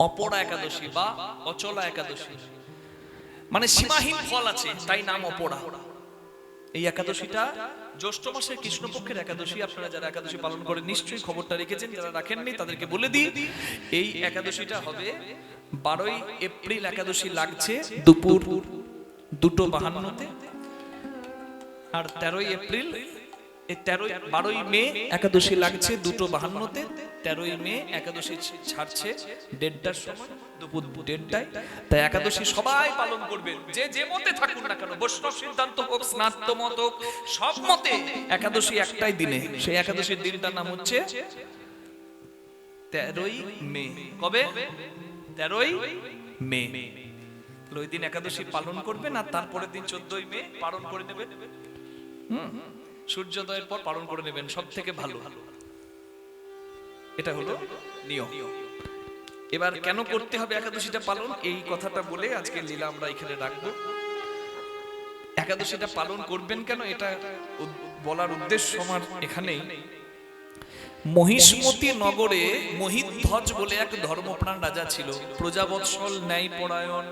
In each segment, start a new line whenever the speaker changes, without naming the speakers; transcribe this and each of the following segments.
অপরা একাদশী বা অচলা একাদশী, মানে সীমাহীন ফল আছে, তাই নাম অপরা। এই একাদশীটা জ্যৈষ্ঠ মাসের কৃষ্ণপক্ষের একাদশী। আপনারা যারা একাদশী পালন করেন নিশ্চয়ই খবরটা রেখেছেন, যারা রাখেননি তাদেরকে বলে দিই, এই একাদশীটা হবে 12ই এপ্রিল। একাদশী লাগছে দুপুর 2:52-তে, আর 13ই এপ্রিল, 12ই মে একাদশী লাগছে 2:52-তে, 13ই মে একাদশী ছাড়ছে 1:30টার সময়, দুপুর 1:30টায়। তাই একাদশী সবাই পালন করবেন, যে যে মতে থাকুন না কেন, বৈষ্ণব সিদ্ধান্ত হোক, স্নাত্য মত হোক, সব মতে একাদশী একটাই দিনে। সেই একাদশীর দিনটার নাম হচ্ছে 13ই মে। কবে? 13ই মে। ওই দিন একাদশী পালন করবেন, আর তারপরের দিন 14ই মে পালন করে নেবেন। সূর্যোদয়ের পর পালন করে নেবেন, সব থেকে ভালো। এটা হলো নিয়ম। এবার কেন করতে হবে একাদশীটা পালন, এই কথাটা বলে আজকে লীলা আমরা এখানে রাখবো। একাদশীটা পালন করবেন কেন, এটা বলার উদ্দেশ্য আমার এখানেই। মহিষ্মতি নগরে মহিধ্বজ বলে এক ধর্মপ্রাণ রাজা ছিল, প্রজাবৎসল, ন্যায়পরায়ণ,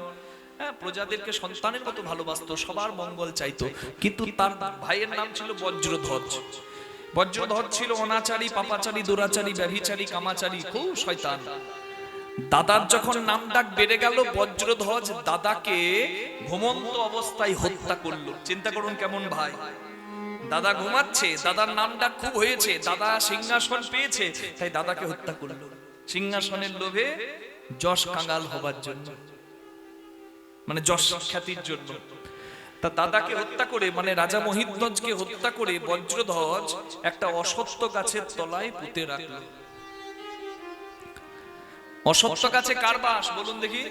প্রজাদেরকে সন্তানের মতো ভালোবাসতো, সবার মঙ্গল চাইতো। কিন্তু তার ভাইয়ের নাম ছিল বজ্রধ্বজ। বজ্রধ্বজ ছিল অনাচারী, পাপাচারী, দুরাচারী, ব্যভিচারী, কামাচারী, খুব শয়তান। দাদার যখন নাম ডাক বেড়ে গেল, বজ্রধ্বজ দাদাকে ঘুমন্ত অবস্থায় হত্যা করলো। চিন্তা করুন কেমন ভাই, দাদা ঘুমাচ্ছে, দাদার নাম ডাক খুব হয়েছে, দাদা সিংহাসন পেয়েছে, তাই দাদাকে হত্যা করলো সিংহাসনের লোভে, যশ কাঙ্গাল হবার জন্য, মানে যশ খ্যাতির জন্য। তা দাদাকে হত্যা করে, মানে রাজা মহিধ্বজকে হত্যা করে, বজ্রধ্বজ একটা অসত্য গাছের তলায় পুঁতে রাখলো। অসত্য গাছে কার বাস বলুন দেখি?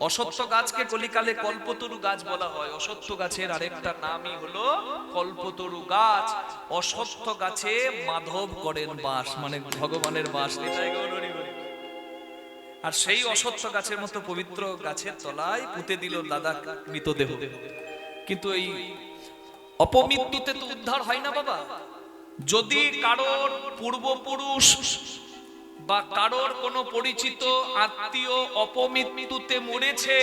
অসত্য গাছকে কলিকালে কল্পতরু গাছ বলা হয়। অসত্য গাছের আরেকটা নামই হলো কল্পতরু গাছ। অসত্য গাছে মাধব করেন বাস, মানে ভগবানের বাস। আর সেই অসত্য গাছের মতো পবিত্র গাছের তলায় পুঁতে দিল দাদা মৃতদেহ। কিন্তু এই অপমৃত্যুতে তো উদ্ধার হয় না বাবা। যদি কারোর পূর্বপুরুষ বা কারোর কোনো পরিচিত আত্মীয় অপমৃত্যুতে মরেছে,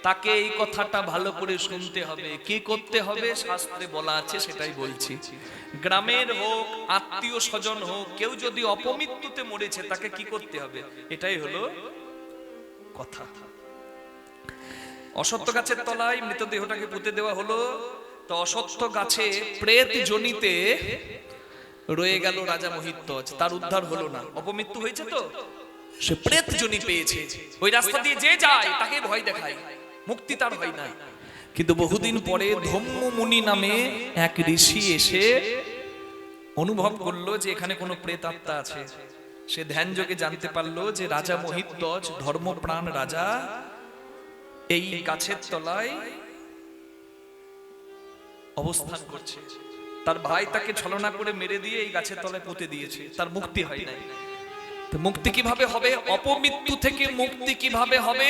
তাকে এই কথাটা ভালো করে শুনতে হবে। কি করতে হবে শাস্ত্রে বলা আছে, সেটাই বলছি। গ্রামের হোক, আত্মীয় স্বজন হোক, কেউ যদি অপমৃত্যুতে মরেছে, তাকে কি করতে হবে, এটাই হলো কথা। অসত্য গাছের তলায় মৃতদেহটাকে পুঁতে দেওয়া হলো। তো অসত্য গাছে প্রেত জনিতে রয়ে গেল রাজা মহিধ্বজ, তার উদ্ধার হলো না। অপমৃত্যু হয়েছে তো, সে প্রেত জনি পেয়েছে। ওই রাস্তা দিয়ে যে যায় তাকে ভয় দেখায়, মুক্তি তার হয় না। কিন্তু বহুদিন পরে ধম্ম মুনি নামে এক ঋষি এসে অনুভব করলো যে এখানে কোনো প্রেত আত্মা আছে। সে ধ্যান যোগে জানতে পারলো যে রাজা মহিধ্বজ, ধর্মপ্রাণ রাজা, এই গাছের তলায় অবস্থান করছে। তার ভাই তাকে ছলনা করে মেরে দিয়ে এই গাছের তলায় পুঁতে দিয়েছে, তার মুক্তি হয় নাই। তো মুক্তি কিভাবে হবে, অপমৃত্যু থেকে মুক্তি কিভাবে হবে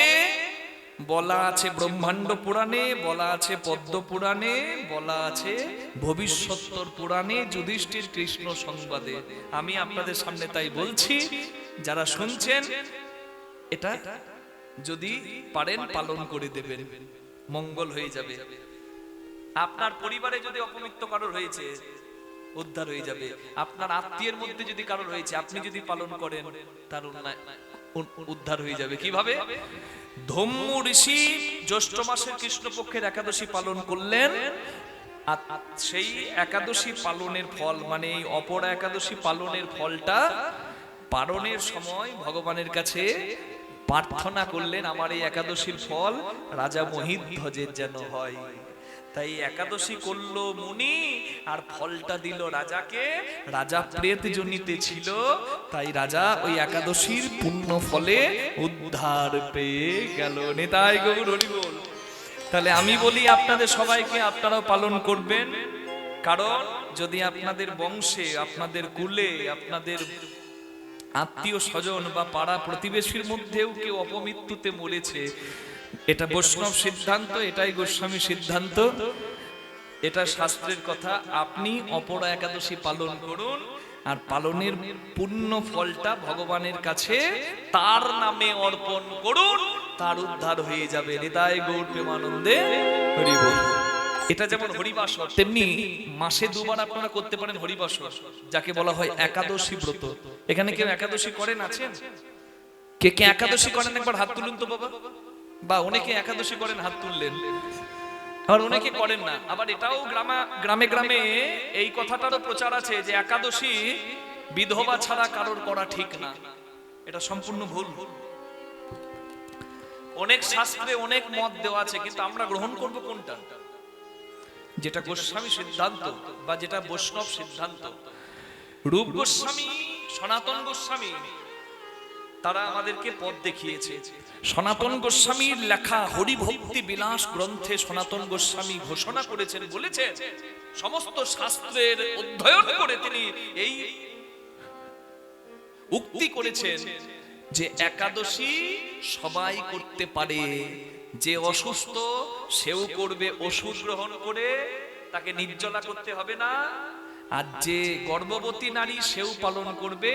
বলা আছে ব্রহ্মাণ্ড পুরাণে, বলা আছে পদ্ম পুরাণে, বলা আছে ভবিষ্যত্তর পুরাণে, যুধিষ্ঠির কৃষ্ণ সংবাদে। আমি আপনাদের সামনে তাই বলছি, যারা শুনছেন এটা যদি পারেন পালন করে দেবেন, মঙ্গল হয়ে যাবে। আপনার পরিবারে যদি অপমৃত্যু কারোর হয়েছে, উদ্ধার হয়ে যাবে। আপনার আত্মীয়ের মধ্যে যদি কারোর হয়েছে, আপনি যদি পালন করেন, তার উদ্ধার হয়ে যাবে। কিভাবে? ধম্ম ঋষি জ্যৈষ্ঠ মাসের কৃষ্ণপক্ষের একাদশী পালন করলেন, আর সেই একাদশী পালনের ফল, মানে এই অপরা একাদশী পালনের ফলটা পালনের সময় ভগবানের কাছে প্রার্থনা করলেন, আমার এই একাদশীর ফল রাজা মহিধ্বজের যেন হয়। তাই একাদশী করলো মুনি, আর ফলটা দিল রাজাকে। রাজা প্রেত জনিতে ছিল, তাই রাজা ওই একাদশীর পুণ্য ফলে উদ্ধার পেয়ে গেল। নিতাই গৌর হরি বল। তাহলে আমি বলি আপনাদের সবাইকে, আপনারাও পালন করবেন। কারণ যদি আপনাদের বংশে, আপনাদের কুলে, আপনাদের আত্মীয় স্বজন বা পাড়া প্রতিবেশীর মধ্যেও কেউ অপমৃত্যুতে মরেছে, এটা বৈষ্ণব সিদ্ধান্ত, এটাই গোস্বামী সিদ্ধান্ত, এটা শাস্ত্রের কথা। আপনি অপরা একাদশী পালন করুন, আর পালনের পূর্ণ ফলটা ভগবানের কাছে তার নামে অর্পণ করুন, তার উদ্ধার হয়ে যাবে। হৃদয় গৌর প্রেমানন্দে হরি বল। এটা যেমন হরিবাসর, তেমনি মাসে দুবার আপনারা করতে পারেন হরিবাসর, যাকে বলা হয় একাদশী ব্রত। এখানে কেউ একাদশী করেন আছেন? কে কে একাদশী করেন একবার হাত তুলুন তো বাবা। বা অনেকে একাদশী করেন, হাত তুললেন। আবার অনেকে করেন না। আবার এটাও গ্রামে গ্রামে এই কথাটারও প্রচার আছে যে একাদশী বিধবা ছাড়া কারোর করা ঠিক না। এটা সম্পূর্ণ ভুল। অনেক শাস্ত্রে অনেক মত দেওয়া আছে, কিন্তু আমরা গ্রহণ করব কোনটা? যেটা গোস্বামী সিদ্ধান্ত বা যেটা বৈষ্ণব সিদ্ধান্ত। রূপ গোস্বামী, সনাতন গোস্বামী তারা আমাদেরকে পথ দেখিয়েছে। সনাতন গোস্বামীর লেখা হরিভক্তি বিলাস গ্রন্থে সনাতন গোস্বামী ঘোষণা করেছেন, বলেছেন সমস্ত শাস্ত্রের অধ্যয়ন করে তিনি এই উক্তি করেছেন যে একাদশী সবাই করতে পারে। যে অসুস্থ সেও করবে ওষুধ গ্রহণ করে, তাকে নির্জলা করতে হবে না। আর যে গর্ভবতী নারী সেও পালন করবে,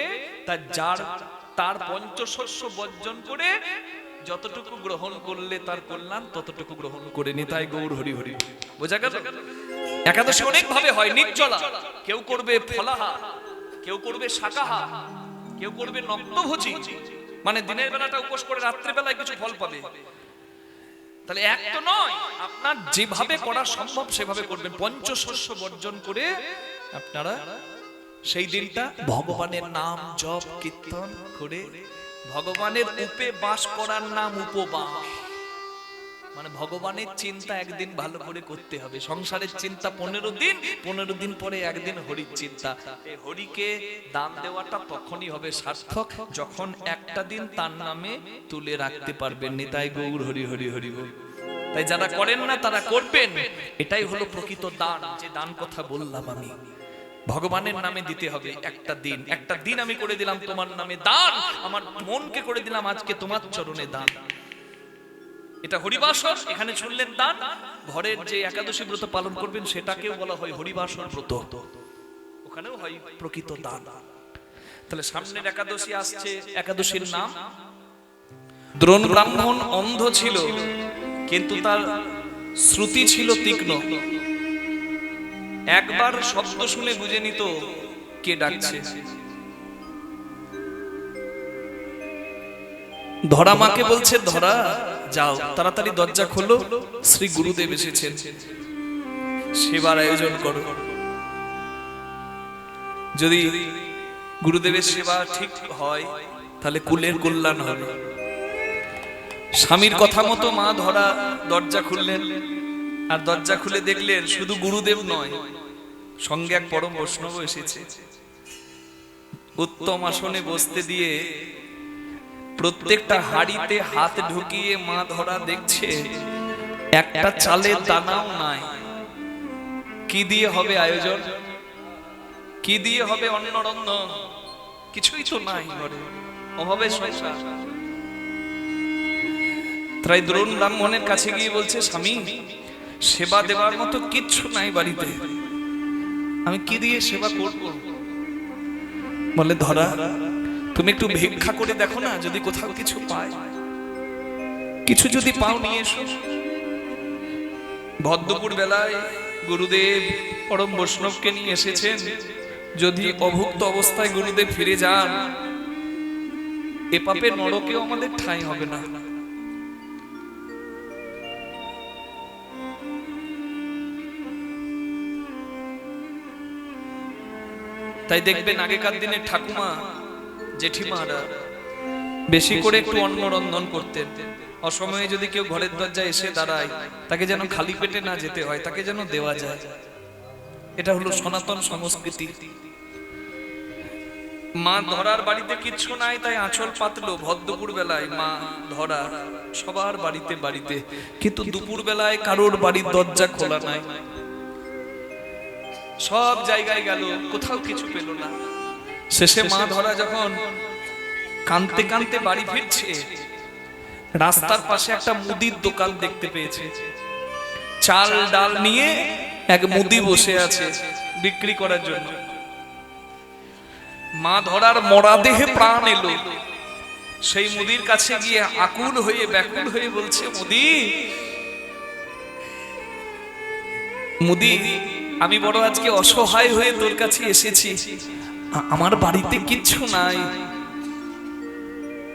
তার পঞ্চশস্য বর্জন করে যতটুকু গ্রহণ করলে তার কল্যাণ ততটুকু গ্রহণ করে। নিতাই গৌর হরি হরি। বোঝা গেল? একাদশী অনেক ভাবে হয়। নির্জলা, কেউ করবে ফলাহার, কেউ করবে শাকাহার, কেউ করবে নক্তভোজী, মানে দিনের বেলাটা উপোস করে রাত্রে বেলায় কিছু ফল পাবে। তাহলে এক তো নয়, আপনার যেভাবে করা সম্ভব সেভাবে করবেন। পঞ্চশস্য বর্জন করে আপনারা সেই দিনটা ভগবানের নাম জপ কীর্তন করে, ভগবানের উপে বাস করার নাম উপবাস। মানে ভগবানের চিন্তা একদিন ভালো করে করতে হবে। সংসারের চিন্তা 15 দিন, 15 দিন পরে একদিন হরির চিন্তা। এই হরিকে দান দেওয়াটা তখনই হবে সার্থক যখন একটা দিন তার নামে তুলে রাখতে পারবেন। নিতাই গৌর হরি হরি হরি বল। তাই যারা করেন না তারা করবেন। এটাই হলো প্রকৃত দান, যে দান কথা বললাম আমি। ভগবানের নামে দিতে হবে একটা দিন আমি করে দিলাম তোমার নামে দান, আমার মনকে করে দিলাম আজকে তোমার চরণে দান। এটা হরিবাসর। এখানে শুনলেন দান। ঘরের যে একাদশী ব্রত পালন করবেন সেটাকেও বলা হয় হরিবাসর ব্রত, ওখানেও হয় প্রকৃত দান। তাহলে সামনের একাদশী আসছে। একাদশীর নাম দ্রোণ ব্রাহ্মণ অন্ধ ছিল, কিন্তু তার শ্রুতি ছিল তীক্ষ্ণ। একবার শব্দ শুনে বুঝে নিত কে ডাকছে। ধরা মাকে বলছে, ধরা যাও তাড়াতাড়ি দরজা খোলো, শ্রী গুরুদেব এসেছেন, সেবার আয়োজন করো। যদি গুরুদেবের সেবা ঠিক হয় তাহলে কুলের কল্যাণ হবে। স্বামীর কথা মতো মা ধরা দরজা খুললেন, আর দরজা খুলে দেখলেন শুধু গুরুদেব নয়, সঙ্গে এক পরম বৈষ্ণব এসেছে। উত্তম আসনে বসতে দিয়ে প্রত্যেকটা হাড়িতে হাত ঢুকিয়ে মা ধরা দেখছে একটা চালের দানাও নাই। কি দিয়ে হবে আয়োজন? কি দিয়ে হবে অন্নরন্ধন? কিছুই তো নাই ঘরে, অভাবে সংসার। তাই দ্রোণ ব্রাহ্মণের কাছে গিয়ে বলছে, স্বামী সেবা দেওয়ার মতো কিচ্ছু নাই বাড়িতে, আমি কি দিয়ে সেবা করব? বলে, ধরা তুমি একটু ভিক্ষা করে দেখো না, যদি কোথাও কিছু পায়, কিছু যদি পাও নিয়ে এসো। ভদ্রপুর বেলায় গুরুদেব পরম বৈষ্ণবকে নিয়ে এসেছেন, যদি অভুক্ত অবস্থায় গুরুদেব ফিরে যান, এ পাপের নরকেও আমাদের ঠাঁই হবে না। তাই দেখবেন আগেকার দিনে ঠাকুমা জেঠিমারা বেশি করে একটু অন্ন রন্ধন করতেন। অসময়ে যদি কেউ ঘরের দরজায় এসে দাঁড়ায়, তাকে যেন খালি পেটে না যেতে হয়, তাকে যেন দেওয়া যায়। এটা হলো সনাতন সংস্কৃতি। মা ধরার বাড়িতে কিচ্ছু নাই, তাই আঁচল পাতলো ভদ্রপুর বেলায় মা ধরা সবার বাড়িতে বাড়িতে, কিন্তু দুপুর বেলায় কারোর বাড়ির দরজা খোলা নাই। সব জায়গায় গেল, কোথাও কিছু পেল না। শেষে মা ধরা যখন কাঁদতে কাঁদতে বাড়ি ফিরছে, রাস্তার পাশে একটা মুদির দোকান দেখতে পেয়েছে। চাল ডাল নিয়ে এক মুদি বসে আছে বিক্রি করার জন্য। মা ধরার মরা দেহে প্রাণ এলো, সেই মুদির কাছে গিয়ে আকুল হয়ে ব্যাকুল হয়ে বলছে, মুদি মুদি, আমি বড় আজকে অসহায় হয়ে তোর কাছে এসেছি, আমার বাড়িতে কিচ্ছু নাই,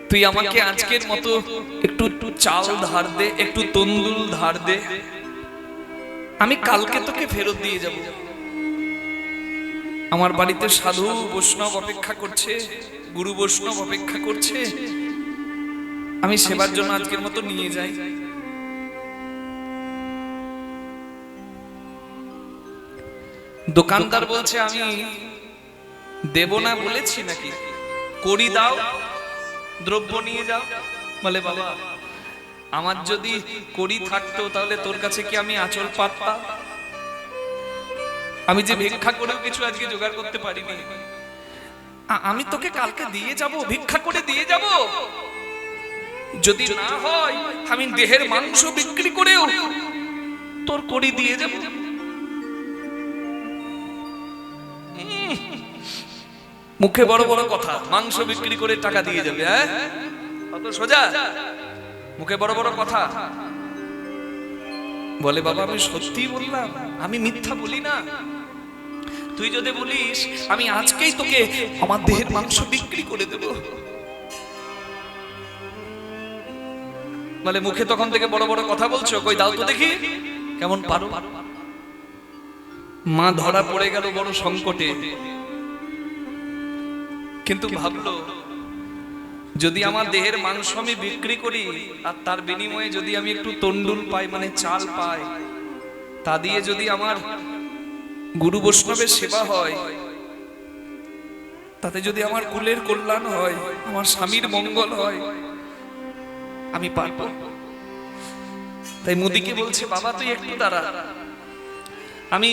তুই আমাকে আজকের মতো একটু চাল ধার দে, একটু তন্দুল ধার দে, আমি কালকে তোকে ফেরত দিয়ে যাব। আমার বাড়িতে সাধু বৈষ্ণব অপেক্ষা করছে, গুরু বৈষ্ণব অপেক্ষা করছে, আমি সেবার জন্য আজকের মতো নিয়ে যাই। দোকানদার বলছে, আমি দেব না বলেছি নাকি, করি দাও, দ্রব্য নিয়ে যাও। বলে, বাবা আমার যদি করি থাকতো তাহলে তোর কাছে কি আমি আঁচল পাততাম? আমি যে ভিক্ষা করেও কিছু আজকে জোগাড় করতে পারিনি, আমি তোকে কালকে দিয়ে যাব, ভিক্ষা করে দিয়ে যাব। যদি না হয় আমি দেহের মাংস বিক্রি করেও তোর করি দিয়ে যাব। মুখে বড় বড় কথা, মাংস বিক্রি করে টাকা দিয়ে যাবে, হ্যাঁ অত সোজা? মুখে বড় বড় কথা। বলে, বাবা আমি সত্যি বললাম, আমি মিথ্যা বলি না। তুই যদি বলিস আমি আজকেই তোকে আমার দেহের মাংস বিক্রি করে দেব। বলে, মুখে তখন থেকে বড় বড় কথা বলছো, কই দাও তো দেখি কেমন পারো। মা ধরা পড়ে গেল বড় সংকটে, কিন্তু ভাবলো যদি আমার দেহের মাংস আমি বিক্রি করি আর তার বিনিময়ে যদি আমি একটু তন্ডুল পাই, মানে চাল পাই, তা দিয়ে যদি আমার গুরু বৈষ্ণবের সেবা হয়, তাতে যদি আমার কুলের কল্যাণ হয়, আমার স্বামীর মঙ্গল হয়, আমি পারব। তাই মুদিকে বলছে, বাবা তুই একটু দাঁড়া, আমি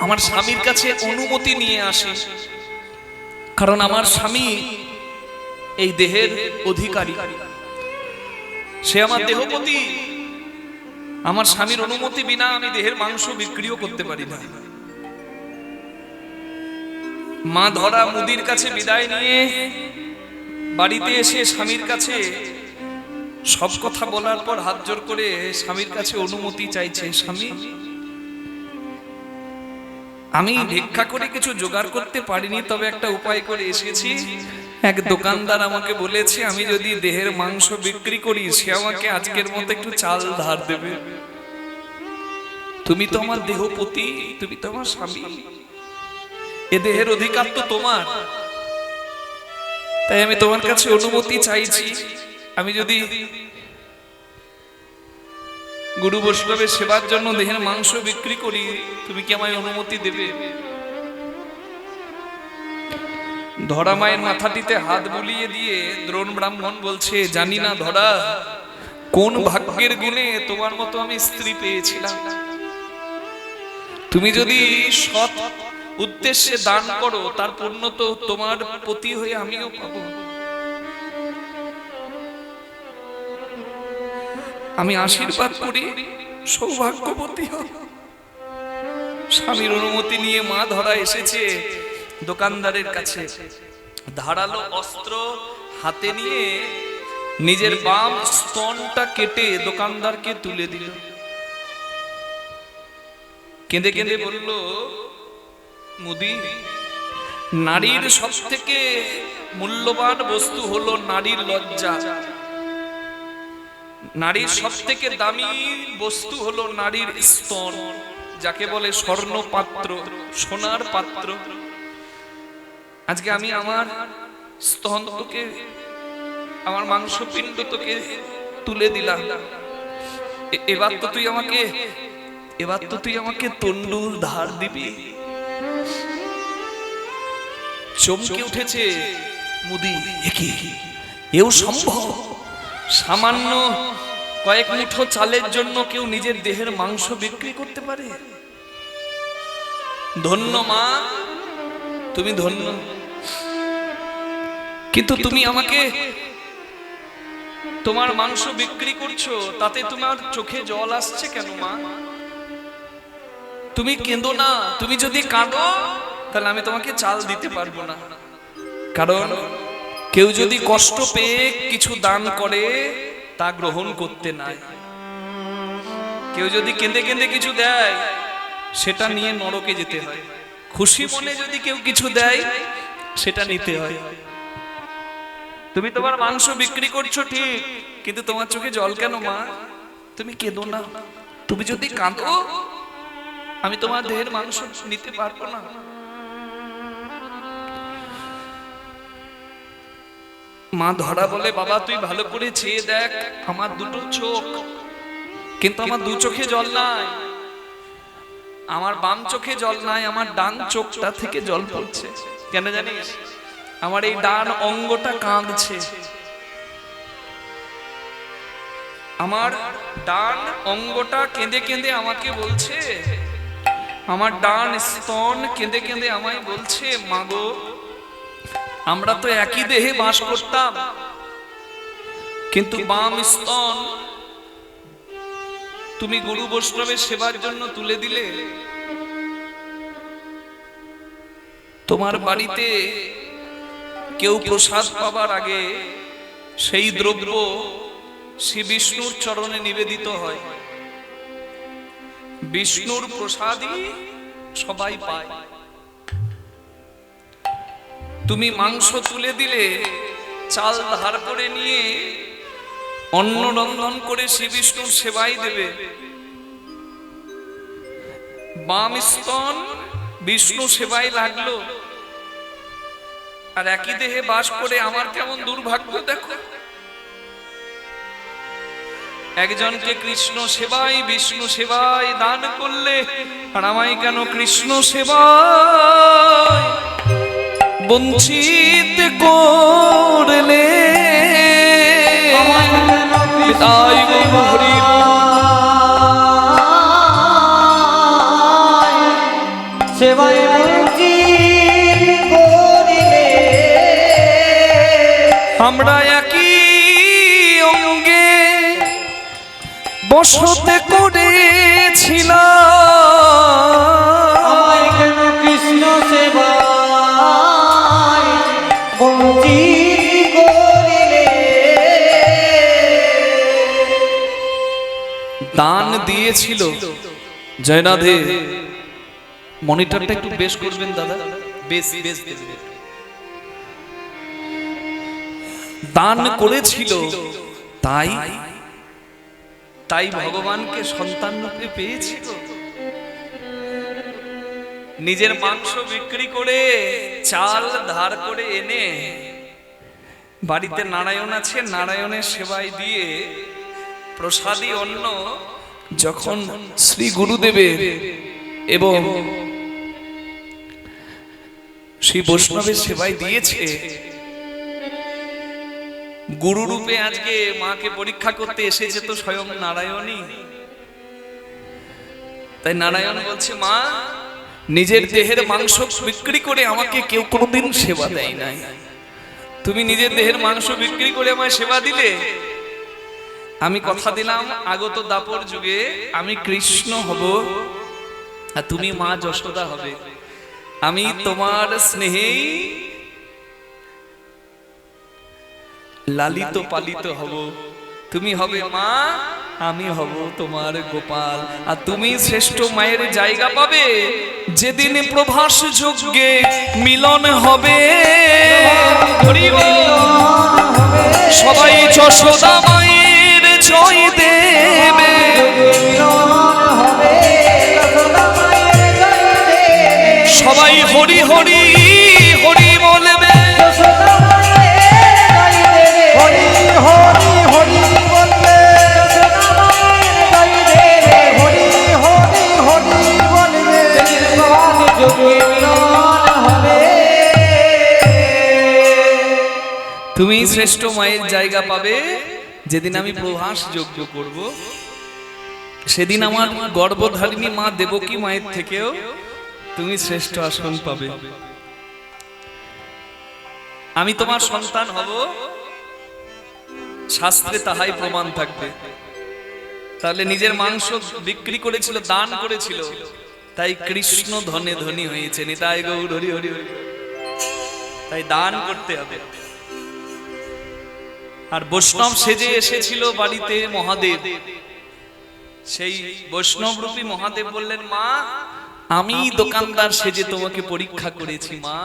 আমার স্বামীর কাছে অনুমতি নিয়ে আসি, কারণ আমার স্বামী এই দেহের অধিকারী, সে আমার দেহপতি। আমার স্বামীর অনুমতি বিনা আমি দেহের মাংস বিক্রিও করতে পারি না। মা ধরা মুদির কাছে বিদায় নিয়ে বাড়িতে এসে স্বামীর কাছে সব কথা বলার পর হাত জোর করে স্বামীর কাছে অনুমতি চাইছে, স্বামী আমি ভিক্ষা করে কিছু জোগাড় করতে পারিনি, তবে একটা উপায় করে এসেছি। এক দোকানদার আমাকে বলেছে আমি যদি দেহের মাংস বিক্রি করি সে আমাকে আজকের মতো একটু চাল ধার দেবে। তুমি তো আমার দেহপতি, তুমি তো আমার স্বামী, এ দেহের অধিকার তো তোমার, তাই আমি তোমার কাছে অনুমতি চাইছি, আমি যদি গুরু বৈষ্ণবের সেবার জন্য দেহের মাংস বিক্রি করি তুমি কি আমায় অনুমতি দেবে? ধরা মায়ের মাথাটিতে হাত বুলিয়ে দিয়ে দ্রোণ ব্রাহ্মণ বলছে, জানি না ধরা কোন ভাগ্যের গুণে তোমার মতো আমি স্ত্রী পেয়েছিলাম। তুমি যদি সৎ উদ্দেশ্যে দান করো তার পুণ্য তো তোমার পতি হয়ে আমিও পাবো। আমি আশীর্বাদ করি সৌভাগ্যবতী হও। স্বামীর অনুমতি নিয়ে মা ধরা এসেছে দোকানদারের কাছে, ধারালো অস্ত্র হাতে নিয়ে নিজের বাম স্তনটা কেটে দোকানদারকে তুলে দিল। কেঁদে কেঁদে বলল, মুদি, নারীর সব থেকে মূল্যবান বস্তু হলো নারীর লজ্জা, নারীর সব থেকে দামি বস্তু হলো নারীর স্তন, যাকে বলে স্বর্ণ পাত্র, সোনার পাত্র। আজকে আমি আমার স্তন তোকে, আমার মাংসপিণ্ড তোকে তুলে দিলাম, এবার তো তুই আমাকে তন্ডুল ধার দিবি। চমকে উঠেছে মুদি, এও সম্ভব? সামান্য কয়েক মুঠো চালের জন্য কেউ নিজের দেহের মাংস বিক্রি করতে পারে? ধন্য মা, তুমি ধন্য, কিন্তু তুমি আমাকে তোমার মাংস বিক্রি করছো, তাতে তোমার চোখে জল আসছে কেন মা? তুমি কেঁদো না, তুমি যদি কাঁদো তাহলে আমি তোমাকে চাল দিতে পারবো না। কারণ কেউ যদি কষ্ট পেয়ে কিছু দান করে তা গ্রহণ করতে নাই, কেউ যদি কেঁদে কেঁদে কিছু দেয় সেটা নিয়ে নরকে যেতে হয়, খুশি মনে যদি কেউ কিছু দেয় সেটা নিতে হয়। তুমি তোমার মাংস বিক্রি করছো ঠিক, কিন্তু তোমার চোখে জল কেন মা? তুমি কেঁদো না, তুমি যদি কাঁদো আমি তোমার দেহের মাংস নিতে পারবো না। মা ধরা বলে, বাবা তুই ভালো করে চেয়ে দেখ, আমার দুটো চোখ, কিন্তু আমার দু চোখে জল নাই, আমার বাম চোখে জল নাই, আমার ডান চোখটা থেকে জল পড়ছে। কেন জানিস? আমার এই ডান অঙ্গটা কাঁদছে, আমার ডান অঙ্গটা কেঁদে কেঁদে আমাকে বলছে, আমার ডান স্তন কেঁদে কেঁদে আমায় বলছে, মাগো আমরা তো একই দেহে বাস করতাম, কিন্তু বাম স্তন তুমি গুরু বৈষ্ণবের সেবার জন্য তুলে দিলে। তোমার বাড়িতে কেউ প্রসাদ পাবার আগে সেই দ্রব্য শ্রী বিষ্ণুর চরণে নিবেদিত হয়, বিষ্ণুর প্রসাদই সবাই পায়। তুমি মাংস তুলে দিলে, চাল ধার করে নিয়ে অন্ন রন্ধন করে শ্রী বিষ্ণুর সেবাই দেবে। বাম স্তন বিষ্ণু সেবাই লাগলো, আর একই দেহে বাস করে আমার কেমন দুর্ভাগ্য দেখো। একজনকে কৃষ্ণ সেবাই বিষ্ণু সেবায় দান করলে, আর আমায় কেন কৃষ্ণ সেবায় বঞ্চিত করলে। তাই হরি
সেবায় বঞ্চিত করিলে।
আমরা একই অঙ্গে বসতে করেছিলাম,
কেন কৃষ্ণ সেবায় বঞ্চিত করিলে।
দান দিয়েছিল জয়নাথে। মনিটরটা একটু বেশ করবেন দাদা, বেশ বেশ দেবেন। দান করেছিল, তাই তাই ভগবানকে সন্তান রূপে পেয়েছিল। নিজের মাংস বিক্রি করে চাল ধার করে এনে বাড়িতে নারায়ণ আছে, নারায়ণের সেবায় দিয়ে প্রসাদী অন্ন যখন শ্রী গুরুদেবের এবং শ্রী বৈষ্ণবের সেবায় দিয়েছে, গুরু রূপে আজকে মাকে পরীক্ষা করতে এসেছে তো স্বয়ং নারায়ণই। তাই নারায়ণ বলছে, মা নিজের দেহের মাংস বিক্রি করে আমাকে কেউ কোনোদিন সেবা দেয় নাই, তুমি নিজের দেহের মাংস বিক্রি করে আমায় সেবা দিলে। আমি কথা দিলাম আগত দাপর যুগে আমি কৃষ্ণ হব আর তুমি মা যশোদা হবে। আমি তোমার স্নেহেই লালিত পালিত হব, তুমি হবে মা, আমি হব তোমার গোপাল। আর তুমি শ্রেষ্ঠ মায়ের জায়গা পাবে যেদিন প্রভাস যজ্ঞে মিলন হবে। সবাই যশোদা মায়ের জয় দেবে, সবাই হরি হরি হরি বলবে। তুমি শ্রেষ্ঠ মায়ের জায়গা পাবে যেদিন আমি প্রভাস যজ্ঞ করব। সেদিন আমার গর্ভধারিণী মা দেবকী মায়ের থেকেও তুমি শ্রেষ্ঠ আসন পাবে। আমি তোমার সন্তান হব, শাস্ত্রে তাহাই প্রমাণ থাকবে। তাহলে নিজের মাংস বিক্রি করেছিল, দান করেছিল, তাই কৃষ্ণ ধনে ধনী হয়েছে। নিতাই গৌর হরি হরি হরি। তাই দান করতে হবে। আর বৈষ্ণব সেজে এসেছিল বাড়িতে মহাদেব, সেই বৈষ্ণব রূপী মহাদেব বললেন, মা আমি দোকানদার সেজে তোমাকে পরীক্ষা করেছি মা,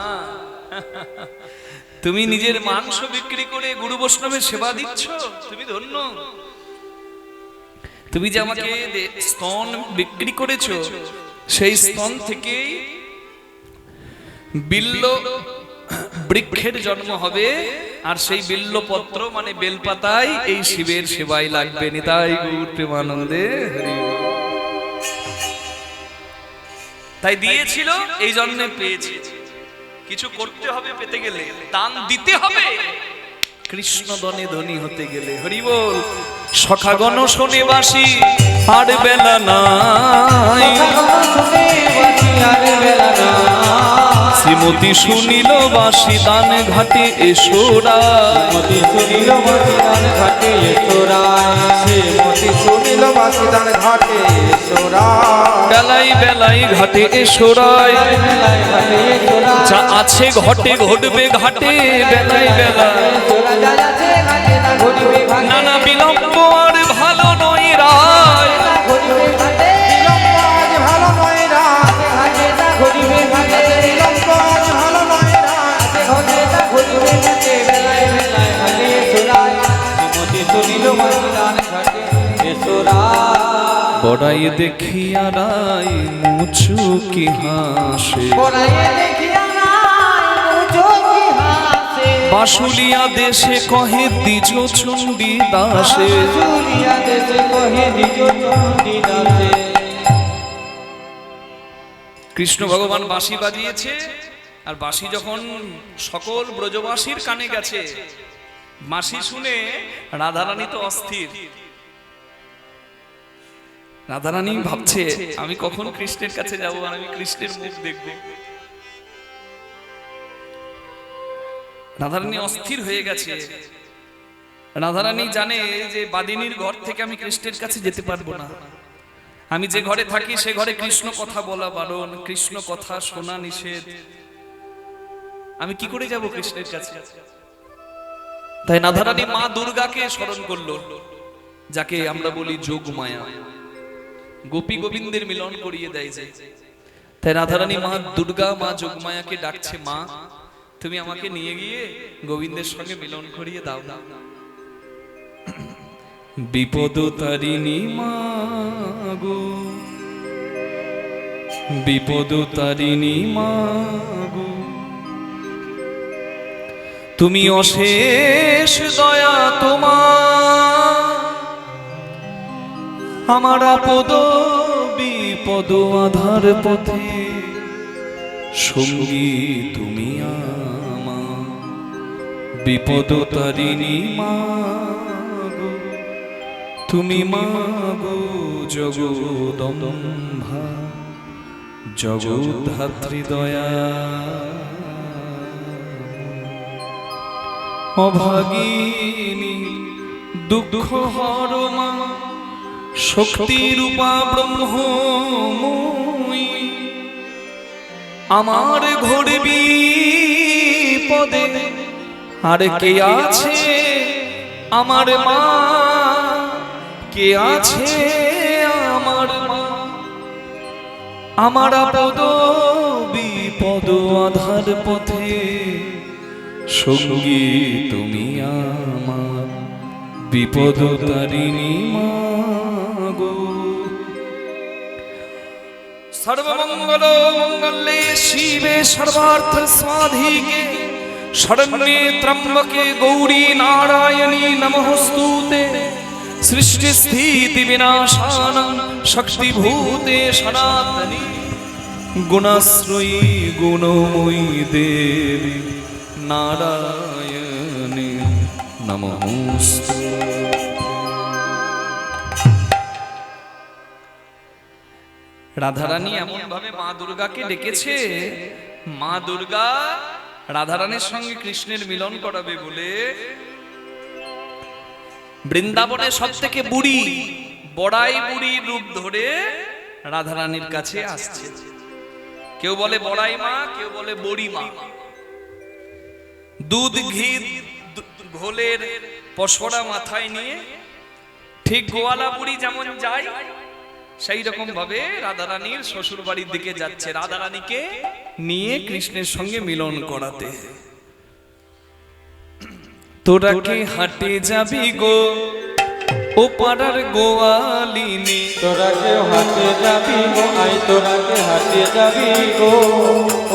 তুমি নিজের মাংস বিক্রি করে গুরু বৈষ্ণবের সেবা দিচ্ছ, তুমি ধন্য। তুমি যে আমাকে স্তন বিক্রি করেছো, সেই স্তন থেকে বিল্ল বৃক্ষের জন্ম হবে, আর সেই বিল্ল পত্র মানে বেলপাতায় এই শিবের সেবায় লাগবে। নিতাই গৌর প্রেমানন্দে হরি। তাই দিয়েছিল, এই জন্য পেয়েছে। কিছু করতে হবে পেতে গেলে, দান দিতে হবে কৃষ্ণ দনে ধনী হতে গেলে। হরি বল। সখাগণ শোনে বাসি আর বেলা নাই, শ্রীমতী শুনিল বাসি দান ঘাটে এসোরায়,
শুনিল বাসি দান ঘাটে এসোরায়, শ্রীমতী শুনিল বাসি দান ঘাটে এসোরায়,
বেলাই বেলাই ঘাটে এসোরায়, যা আছে ঘটে ঘটবে ঘাটে বেলাই বেলায়, নানা বিলম্ব আর ভালো নয় রায়, বড়াই দেখিয়া রাই মুচুকি হাসে, বাসুলিয়া দেশে কহে দ্বিজ চণ্ডী দাসে, কৃষ্ণ ভগবান বাঁশি বাজিয়েছে। আর বাঁশি যখন সকল ব্রজবাসীর কানে গেছে, বাঁশি শুনে রাধারানী তো অস্থির। রাধারানী ভাবছে আমি কখন কৃষ্ণের কাছে যাব, আর আমি কৃষ্ণের মুখ দেখব। রাধারানী অস্থির হয়ে গেছে। রাধারানী জানে যে বাদিনীর ঘর থেকে আমি কৃষ্ণের কাছে যেতে পারবো না। আমি যে ঘরে থাকি সে ঘরে কৃষ্ণ কথা বলা বারণ, কৃষ্ণ কথা শোনা নিষেধ। আমি কি করে যাব কৃষ্ণের কাছে? তাই রাধারানী মা দুর্গাকে স্মরণ করলো, যাকে আমরা বলি যোগমায়া, গোপী গোবিন্দের মিলন করিয়ে দেয় যে। তাই রাধারানী মা দুর্গা মা যোগমায়াকে ডাকছে, মা তুমি আমাকে নিয়ে গিয়ে গোবিন্দের সঙ্গে মিলন করিয়ে দাও না। বিপদ তারিণী মা গো, বিপদ তারিণী মা গো, তুমি অশেষ দয়া তোমার, আমার আপদ বিপদ আধার পথে সঙ্গী তুমি আমার। বিপদ তারিণী মা গো, তুমি মা গো জগদম্বা, জগদ্ধাত্রী দয়া, অভাগিনী দুঃখ হর মা, শক্তি রূপা ব্রহ্মময়ী, আমার ঘোর বিপদে আর কে আছে আমার মা, কে আছে আমার মা, আমার আপদ বিপদ আধার পথে সঙ্গী তুমি আমার। বিপদ তারিণী মা গো। সর্বমঙ্গল মঙ্গলে শিবে সর্বার্থ সাধিকে, শরণ্যে ত্র্যম্বকে গৌরী নারায়ণী নমস্তুতে, সৃষ্টি স্থিতি বিনাশানাং শক্তিভূতে সনাতনী, গুণাশ্রয়ী গুণময়ী দেবী নারায়ণী নমস্তুতে। রাধারানী এমন ভাবে মা দুর্গাকে ডেকেছে, মা দুর্গা রাধারানীর সঙ্গে কৃষ্ণের মিলন করাবে বলে বৃন্দাবনের সব থেকে বুড়ি বড়াই বুড়ি রূপ ধরে রাধারানীর কাছে আসছে। কেউ বলে বড়াই মা, কেউ বলে বড়ি মা। দুধ ঘি ঘোলের পসরা মাথায় নিয়ে ঠিক গোয়ালা বুড়ি যেমন যায় সেই রকম ভাবে রাধারানীর শ্বশুর বাড়ির দিকে যাচ্ছে, রাধারানীকে নিয়ে কৃষ্ণের সঙ্গে মিলন করাতে। তোরা কি হাটে যাবি গো ও পাড়ার গোয়ালিনী,
তোরা কেউ হাটে যাবি গো, আই তোরা কে হাটে যাবি গো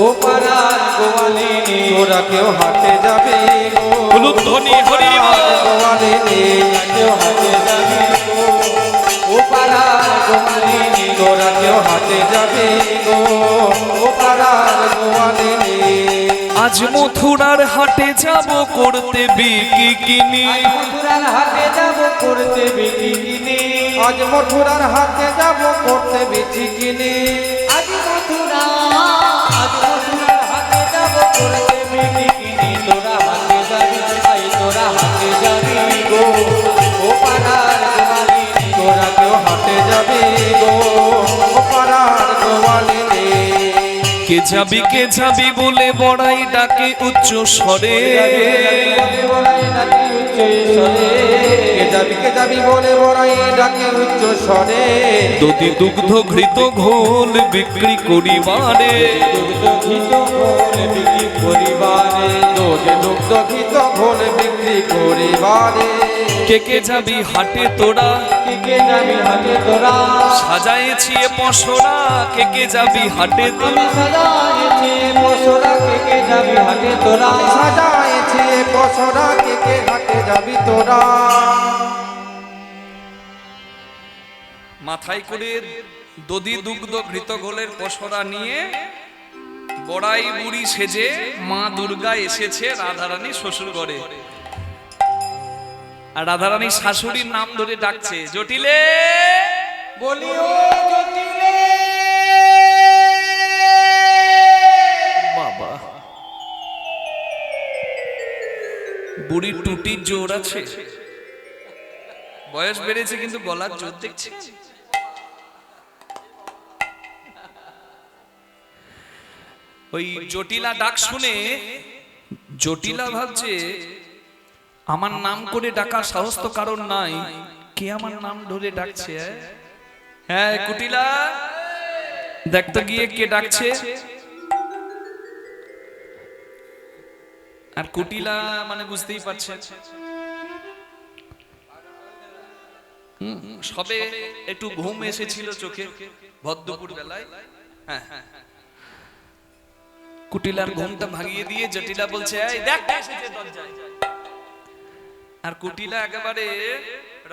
ও পাড়ার গোয়ালিনী, তোরা কেউ হাটে যাবি গো
উলুধ্বনি হরি বল।
গোয়ালিনী, কেউ হাটে যাবি গো ও পাড়ার গোয়ালিনী, তোরা কেউ হাটে যাবি গো ও পাড়ার গোয়ালিনী।
আজ মথুরার হাটে যাব করতে বিকিনি,
মথুরার হাটে যাব করতে বিকিনি, আজ মথুরার হাটে যাব করতে বিকিনি, আজ মথুরার হাটে যাব করতে বিকিনি, তোরা হাটে যাবি, আই তোরা হাটে যাবি গো ও পাড়ার গোয়ালিনী, তোরা কেউ হাটে যাবি গো ও পাড়ার গোয়ালিনী।
কে যাবি বলে বড়াই ডাকে উচ্চ স্বরে,
কে যাবি বলে বড়াই ডাকে উচ্চ স্বরে,
দধি দুগ্ধ ঘৃত ঘোল বিক্রি করিবারে,
দুগ্ধ ঘিত ঘোল বিক্রি করিবারে, দুগ্ধ ঘিত ঘোল বিক্রি করিবারে।
কে যাবি হাটে তোরা,
কে যাবি হাটে তোরা,
সাজাইছি এ পসরা, কে যাবি হাটে তোরা,
সাজাইছি পসরা, কে যাবি হাটে তোরা, সাজাইছি পসরা, কে হাটে যাবি তোরা।
মাথায় করে দধি দুগ্ধ ঘৃত ঘোলের পসরা নিয়ে বড়াই বুড়ি সেজে মা দুর্গা এসেছে রাধারানী শ্বশুর ঘরে। আর রাধারানী শাশুড়ির নাম ধরে ডাকছে, জটিলে
বলি ও জটিলে,
বাবা। বুড়ির টুটির জোর আছে, বয়স বেড়েছে কিন্তু গলার জোর দেখছে। ওই জটিলা ডাক শুনে জটিলা ভাবছে আমার নাম করে ডাকার সাহস তো কারণ নাই, কে আমার নাম ধরে ডাকছে? হ্যাঁ কুটিলা, দেখতে গিয়ে কে ডাকছে। আর কুটিলা মানে বুঝতেই পারছে সবে একটু ঘুম এসেছিল চোখে ভদ্রপুর বেলায়। হ্যাঁ হ্যাঁ, কুটিলার ঘুমটা ভাঙিয়ে দিয়ে জটিলা বলছে এই দেখ এসেছে দরজায়। আর কুটিলা একেবারে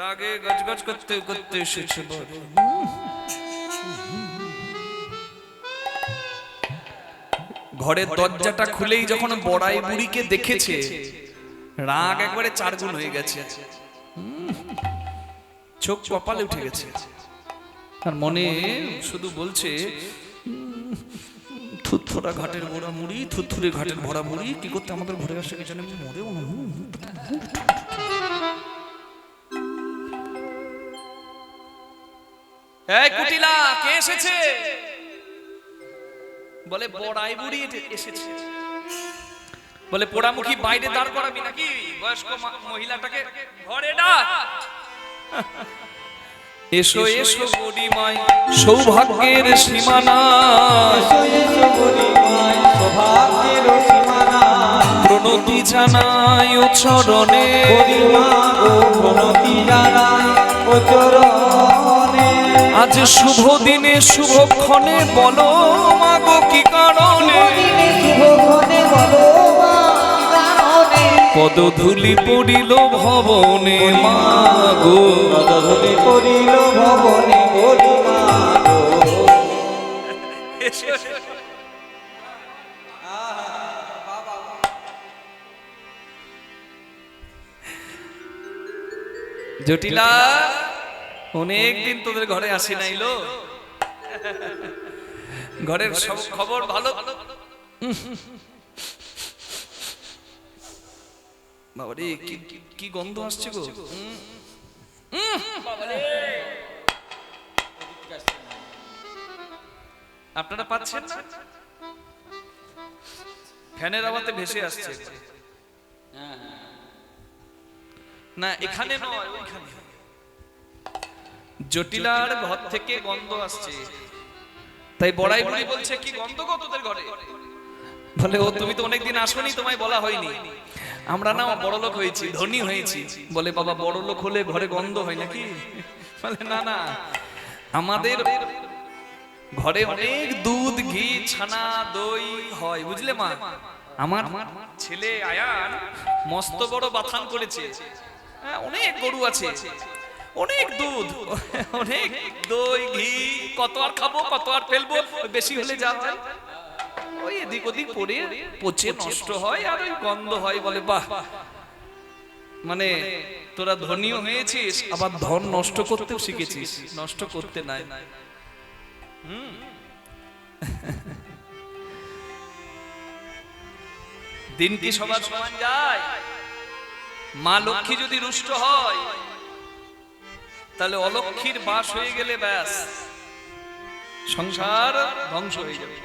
রাগে গজগজ করতে করতে এসেছে। ঘরের দরজাটা খুলেই যখন বড়াই বুড়িকে দেখেছে রাগ একবারে চারগুণ হয়ে গেছে, চোখ কপালে উঠে গেছে। আর মনে শুধু বলছে থুথুরা ঘাটের ভরা মুড়ি, থুথুরে ঘাটের ভরা মুড়ি, কি করতে আমাদের ঘরে আসছে কি জানে মরেও না। এই কুটিলা, কে এসেছে? বলে বড়াই বুড়ি এসেছে। বলে পোড়ামুখী বাইরে দাঁড় করাবি নাকি? বয়স্ক মহিলাটাকে ঘরে ডাক। এসো এসো গরিমায় সৌভাগ্যের সীমানা,
এসো এসো গরিমায় সৌভাগ্যের সীমানা,
প্রণতি জানাই ও চরণে,
গরিমা গো প্রণতি জানাই ও চরণে।
আজ শুভ দিনে শুভক্ষণে বলো মাগো কি কারণে,
শুভক্ষণে বলো মা কি কারণে,
পদধূলি পড়িল ভবনে মাগো,
পদধূলি পড়িল ভবনে গরিমা গো।
জটিলা, অনেকদিন তোদের ঘরে আসি নাইলো, ঘরের সব খবর ভালো? বাবারে কি গন্ধ আসছে গো। আপনারা পাচ্ছেন না? ফ্যানের আওয়াজে ভেসে আসছে। না এখানে নয়, ওইখানে। জটিলার ঘর থেকে গন্ধ আসছে, তাই বড়াই বুড়ি বলছে কি গন্ধ গো তোদের ঘরে? বলে ও তুমি তো অনেকদিন আসোনি, তোমায় বলা হয়নি। আমরা না বড় লোক হয়েছি, ধনী হয়েছি। বলে বাবা বড় লোক হলে ঘরে গন্ধ হয় নাকি? বলে না না, আমাদের ঘরে অনেক দুধ ঘি ছানা দই হয়, বুঝলে মা। আমার ছেলে আয়ান মস্ত বড় বাথান করেছে, অনেক গরু আছে, অনেক দুধ, অনেক দই ঘি, কত আর খাবো, কত আর ফেলবো, বেশি হলে যা হয় ওই এদিক ওদিক পড়ে পচে নষ্ট হয় আর ওই গন্ধ হয়। বলে বাহ, মানে তোরা ধনীও হয়েছিস আবার ধন নষ্ট করতেও শিখেছিস, নষ্ট করতে নাই। দিন কি সবার সমান যায়? মা লক্ষ্মী যদি রুষ্ট হয় তাহলে অলক্ষ্মীর বাস হয়ে গেলে ব্যাস সংসার ধ্বংস হয়ে যাবে।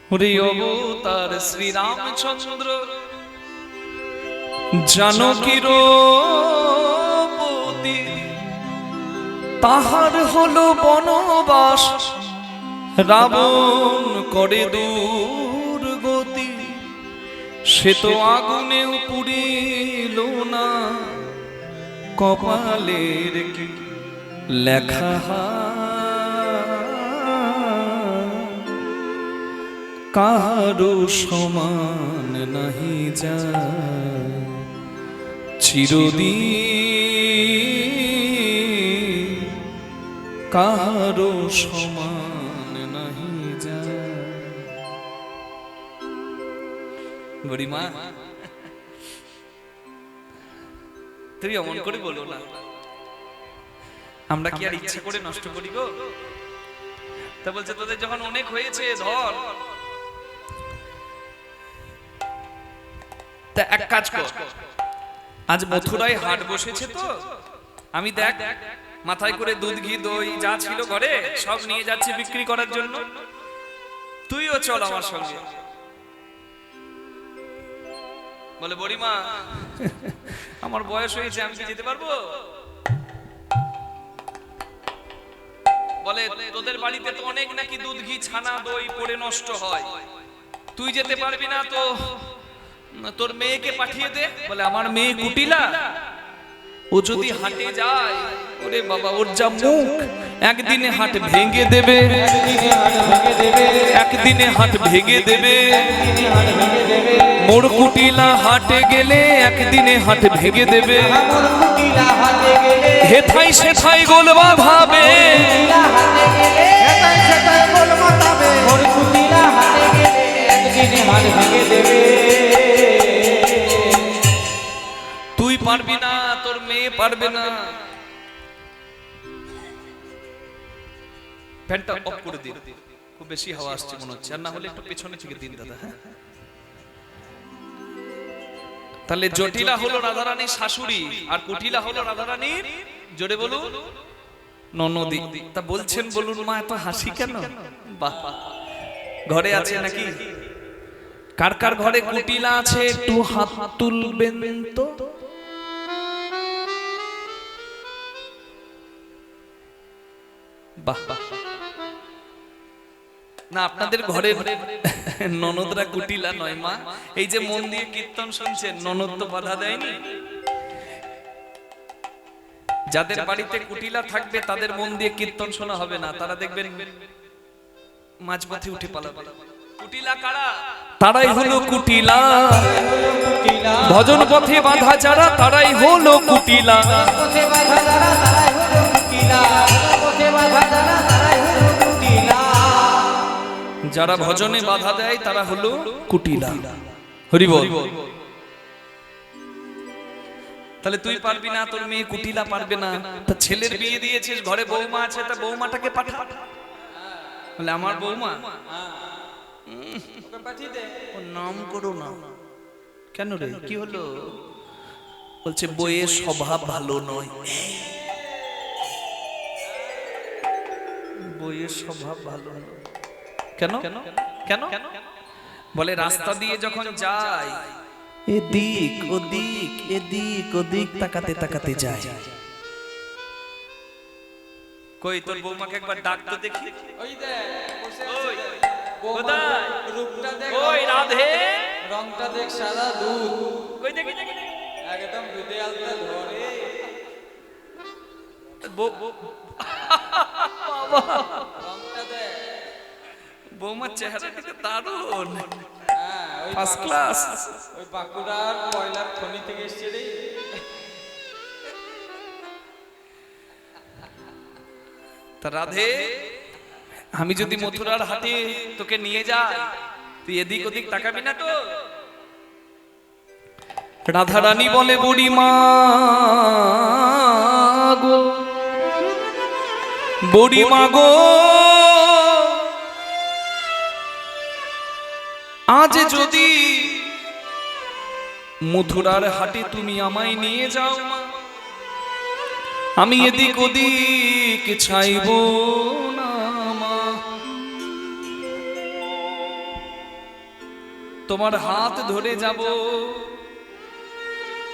হরি অবতার শ্রীরামচন্দ্র জানকীর পতি, তাহার হলো বনবাস, রাবণ করে দুর্গতি। সে তো আগুনেও পুড়িল না, কপালের কি লেখা কারো সমান নাহি যা, চিরদিন কারো সমান নাহি যা। গরিমা তুই অমন করে বলো না, আমরা কি আর ইচ্ছা করে নষ্ট করি গো? তা বলছে তোদের যখন অনেক হয়েছে ধন, তা এক কাজ কর, আজ মথুরায় হাট বসেছে তো, আমি দেখ মাথায় করে দুধ ঘি দই যা ছিল ঘরে সব নিয়ে যাচ্ছি বিক্রি করার জন্য, তুইও চল আমার সঙ্গে। বলে বড়িমা আমার বয়স হয়েছে, আমি কি যেতে পারবো? বলে তোদের বাড়িতে তো অনেক নাকি দুধ ঘি ছানা দই পড়ে নষ্ট হয়, তুই যেতে পারবি না তো তোর মেয়েকে পাঠিয়ে দে। বলে আমার মেয়ে কুটিলা, ও যদি হাটে যায়, ওরে বাবা ওর যা মুখ, একদিনে হাট ভেঙে দেবে, একদিনে হাট ভেঙে দেবে। মোর কুটিলা হাটে গেলে একদিনে হাট ভেঙে দেবে, হেথাই সেথাই গোলবা ভাবে, তুই পারবি না, তোর মেয়ে পারবে না। ফ্যানটা অফ করে দিন, খুব বেশি হাওয়া আসছে মনে হচ্ছে, আর না হলে একটু পেছনে থেকে দিন দাদা। হ্যাঁ তাহলে জটিলা হলো রাধারানীর শাশুড়ি আর কুটিলা হলো রাধারানীর, জোরে বলুন, ননদি। তা বলছেন বলুন মা এত হাসি কেন? বাহ, ঘরে আছে নাকি? কার কার ঘরে কুটিলা আছে একটু হাত তুলবেন তো। বাহ বাহ, না আপনাদের ঘরে ননদরা কুটিলা নয় মা, এই যে মন দিয়ে কীর্তন শুনছেন, ননদ তো বাধা দেয়নি। যাদের বাড়িতে কুটিলা থাকবে তাদের মন দিয়ে কীর্তন শোনা হবে না, তারা দেখবেন মাঝপথে উঠে পালাবে। কুটিলা কারা? তারাই হলো কুটিলা, ভজন পথে বাধা যারা তারাই হলো কুটিলা, যারা ভজনে বাধা দেয় তারা হলো কুটিলা। হরি বল। তাহলে তুই পারবি না, তোর মেয়ে কুটিলা পারবে না, তা ছেলের বিয়ে দিয়েছিস, ঘরে বৌমা আছে, তা বৌমাটাকে পাঠা। বলে আমার বৌমা, ওর নাম করো না। কেন রে, কি হলো? বলছে বইয়ের স্বভাব ভালো নয়। বইয়ের স্বভাব ভালো নয়। কেন কেন বলে রাস্তা দিয়ে যখন যায় এদিক ওদিক তাকাতে তাকাতে যায়। কই তোর বৌমাকে একবার ডাক তো দেখি।
ওই দেখ বসে আছে
ওই,
দেখ।
কোথায়?
বৌমার রূপটা দেখ,
ওই রাধে,
রংটা দেখ, সাদা দুধ,
কই দেখি দেখি
একদম দুধে আলতা ধরে। রংটা দেখ।
বৌমার চেহারাটা তো দারুণ,
হ্যাঁ, ওই
ফার্স্ট ক্লাস।
ওই বাঁকুড়ার কয়লার খনি থেকে এসছে রে।
তা রাধে, আমি যদি মথুরার হাটে তোকে নিয়ে যাই, তুই এদিক ওদিক তাকাবি না তো? রাধা রানী বলে বুড়িমা গো, বুড়িমা গো, আজ যদি মথুরার হাটে তুমি আমায় নিয়ে যাও মা, আমি এদিক ওদিক চাইব না মা, তোমার হাত ধরে যাব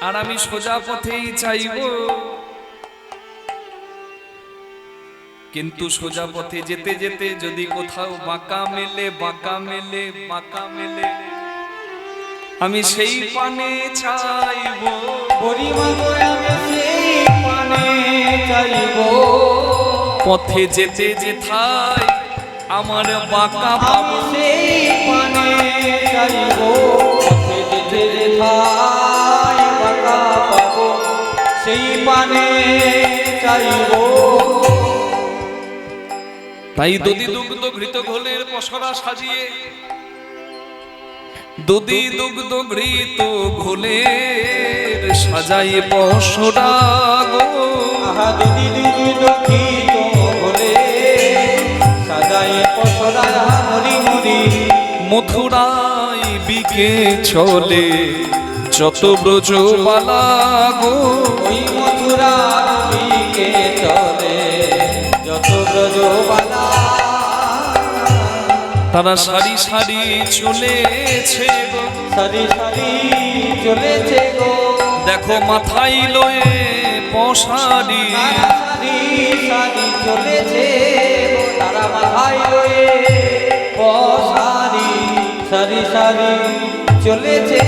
আর আমি সোজা পথেই চাইব, কিন্তু সোজা পথে যেতে যেতে যদি কোথাও বাঁকা মেলে আমি সেই পানে চাইব,
বুড়িমা গো আমি সেই পানে চাইব,
পথে যেতে যেথায় আমার বাঁকা পাবো,
সেই পানে চাইব, পথে যেতে যেথায় বাঁকা পাবো, সেই পানে চাইব।
তাই দধি দুগ্ধ ঘৃত ঘোলের পসরা সাজিয়ে, দধি দুগ্ধ ঘৃত ঘোলের সাজাই পসরা গো,
আহা দিদি দিদি দুঃখিত বলে সাজাই পসরা মরি মরি,
মথুরায় বিকে চলে যত ব্রজবালা গো,
ওই মথুরা দিকে চলে যত ব্রজবালা,
তারা সারি সারি চলেছে গো,
সারি সারি চলেছে গো,
দেখো মাথায় লয়ে পশারি,
সারি সারি চলেছে গো, তারা মাথায় লয়ে পশারি, সারি সারি চলেছে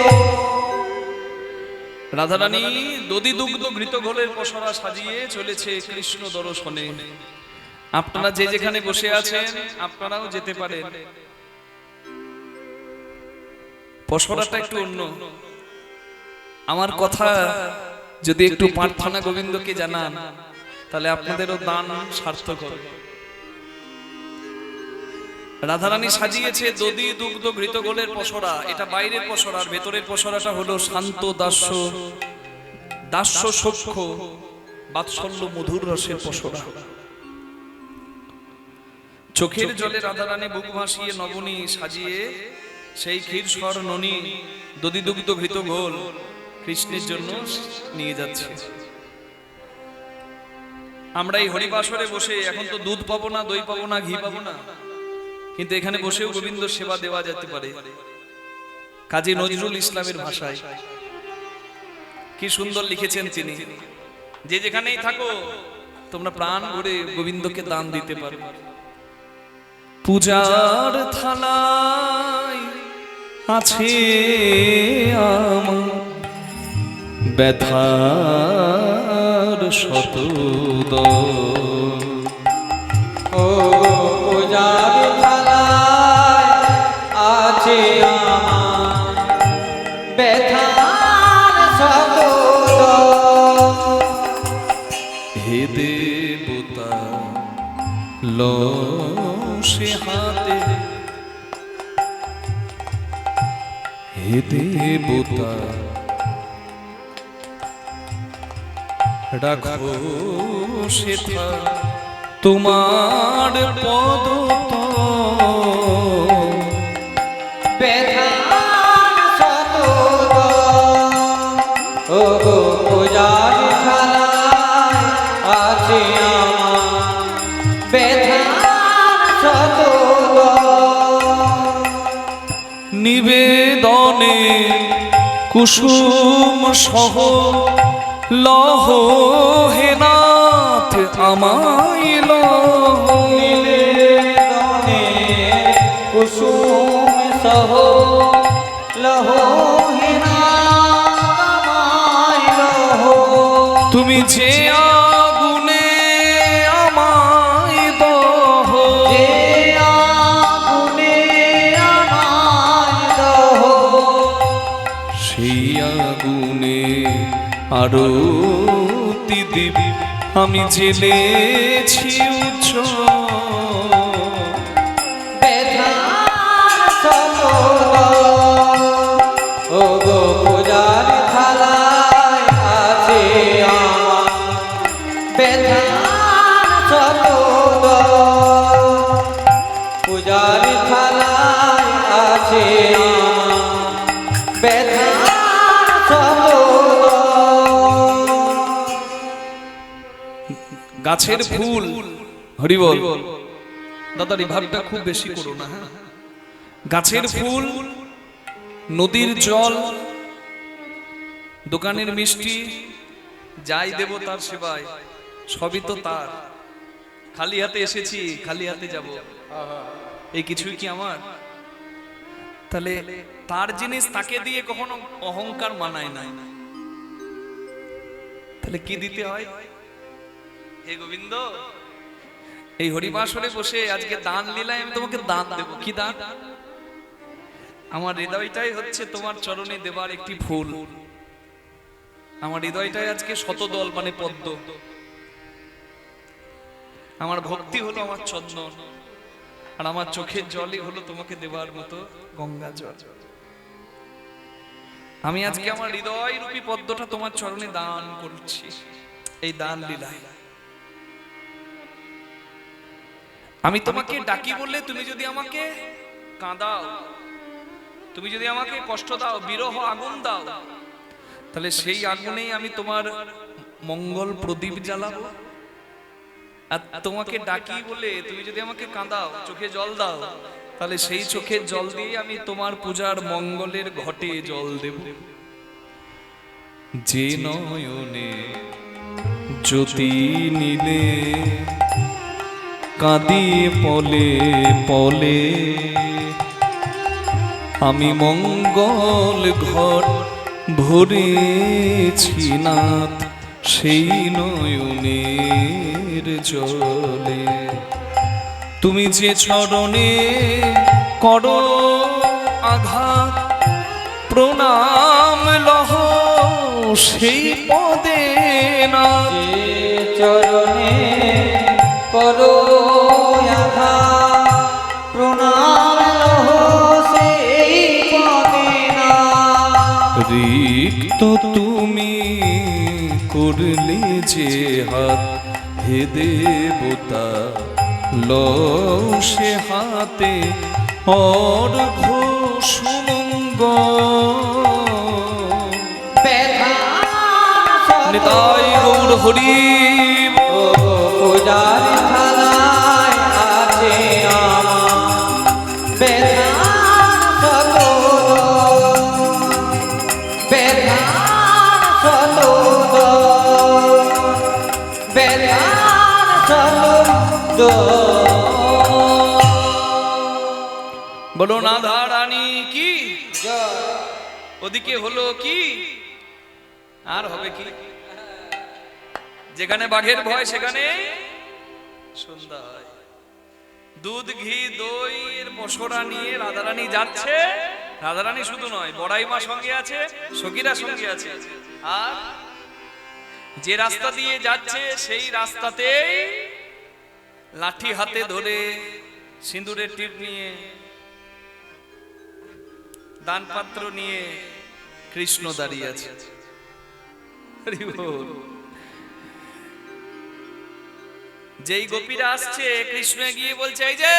গো।
রাধারানী দধি দুগ্ধ ঘৃত ঘোলের পসরা সাজিয়ে চলেছে কৃষ্ণ দর্শনে। আপনারা যে যেখানে বসে আছেন আপনারাও যেতে পারেন। পসরাটা একটু অন্য, আমার কথা যদি একটু প্রার্থনা গোবিন্দকে জানান তাহলে আপনাদেরও দান সার্থক হবে। রাধারানী সাজিয়েছে দধি দুগ্ধ ঘৃত ঘোলের পসরা, এটা বাইরের পসরা, আর ভেতরের পসরাটা হলো শান্ত দাস্য সখ্য বাৎসল্য মধুর রসের পসরা। চোখের জলে রাধারানী বুক ভাসিয়ে নবনী সাজিয়ে সেই ক্ষীর স্বর ননী দধি দুগ্ধ ঘৃত ঘোল কৃষ্ণের জন্য নিয়ে যাচ্ছে। আমরা এই হরিবাসরে বসে এখন তো দুধ পাবো না, দই পাবো না, ঘি পাবো না, কিন্তু এখানে বসেও গোবিন্দ সেবা দেওয়া যেতে পারে কাজী নজরুল ইসলামের ভাষায়। কি সুন্দর লিখেছেন তিনি, যে যেখানেই থাকো তোমরা প্রাণ ভরে গোবিন্দকে দান দিতে পারো। পূজার থালায় আছে আমার ব্যথার শতদ,
ও পূজার থালায় আছে আমার ব্যথার শতদ,
হে দেবতা লো সে হাতে, হে দেবতা রাখো সেথা তোমার পদ
ব্যথার শতদ, ও পূজার থালায় আছে আমার ব্যথার শতদ,
নিবেদনে কুসুম সহ লহ হে নাথ আমায় লহ।
নিবেদনে কুসুম সহ লহ হে নাথ আমায় লহ।
তুমি যে আগুনে আমায় দহ,
যে আগুনে আমায় দহ।
সেই আগুনে আরতি দিব আমি জেলেছি উচ্চ।
বেধার সতত ও গো পূজার থালায় আছে আমার। বেধার সতত পূজার থালায় আছে আমার। বেধার সতত
গাছের ফুল হরি বল। দাদার এই ভাবটা খুব বেশি করো না, হ্যাঁ? গাছের ফুল, নদীর জল, দোকানের মিষ্টি, যাই দেব তার সেবায়, সবই তো তার। খালি হাতে এসেছি, খালি হাতে যাব, এই কিছুই কি আমার? তাহলে তার জিনিস তাকে দিয়ে কখনো অহংকার মানায় না। তাহলে কি দিতে হয়? হে গোবিন্দ, এই হরিবাসরে বসে আজকে দান লীলায় আমি তোমাকে দান দেব। কি দান? আমার হৃদয়টাই হচ্ছে তোমার চরণে দেবার একটি ফুল। আমার হৃদয়টাই আজকে শতদল মানে পদ্ম। আমার ভক্তি হলো আমার চন্দন, আর আমার চোখের জলই হলো তোমাকে দেবার মতো গঙ্গা জল। আমি আজকে আমার হৃদয় রূপী পদ্মটা তোমার চরণে দান করছি এই দান লীলায়। আমি তোমাকে ডাকি বললে তুমি যদি আমাকে কাঁদাও, তুমি যদি আমাকে কষ্ট দাও, বিরহ আগুন দাও, তাহলে সেই আগুনেই আমি তোমার মঙ্গল প্রদীপ জ্বালাবো। আর তোমাকে ডাকি বলে তুমি যদি আমাকে কাঁদাও, চোখে জল দাও, তাহলে সেই চোখের জল দিয়ে আমি তোমার পূজার মঙ্গলের ঘটে জল দেব। যে নয়নে জ্যোতি নিলে কাঁদিয়ে পলে পলে, আমি মঙ্গল ঘট ভরেছি নাথ সেই নয়নের জলে। তুমি যে চরণে করো আঘাত, প্রণাম লহ সেই পদে না।
যে চরণে করো আঘাত, প্রণাম লহ সেই পদে না।
রিক্ত তুমি করলে যে হাত, হে দেবতা লও সে হাতে অর্ঘ সুমঙ্গ। নিতাই গৌর হরি।
ও পূজার থালায় আছে আমার। বেধার সতত, বেধার সতত, বেধার সতত।
বলো রাধা রানী কি? ওদিকে হলো কি আর হবে কি? যেখানে বাঘের ভয় সেখানে সন্ধ্যা হয়। দুধ ঘি দই এর পসরা নিয়ে রাধারানী যাচ্ছে। রাধারানী শুধু নয়, বড়াই মা সঙ্গে আছে, সখীরা সঙ্গে আছে। আর যে রাস্তা দিয়ে যাচ্ছে সেই রাস্তাতেই লাঠি হাতে ধরে, সিঁদুরের টিপ নিয়ে, দানপাত্র নিয়ে কৃষ্ণ দাঁড়িয়ে আছে। হরি বল। যেই গোপীরা আসছে, কৃষ্ণ গিয়ে বলছে, এই যে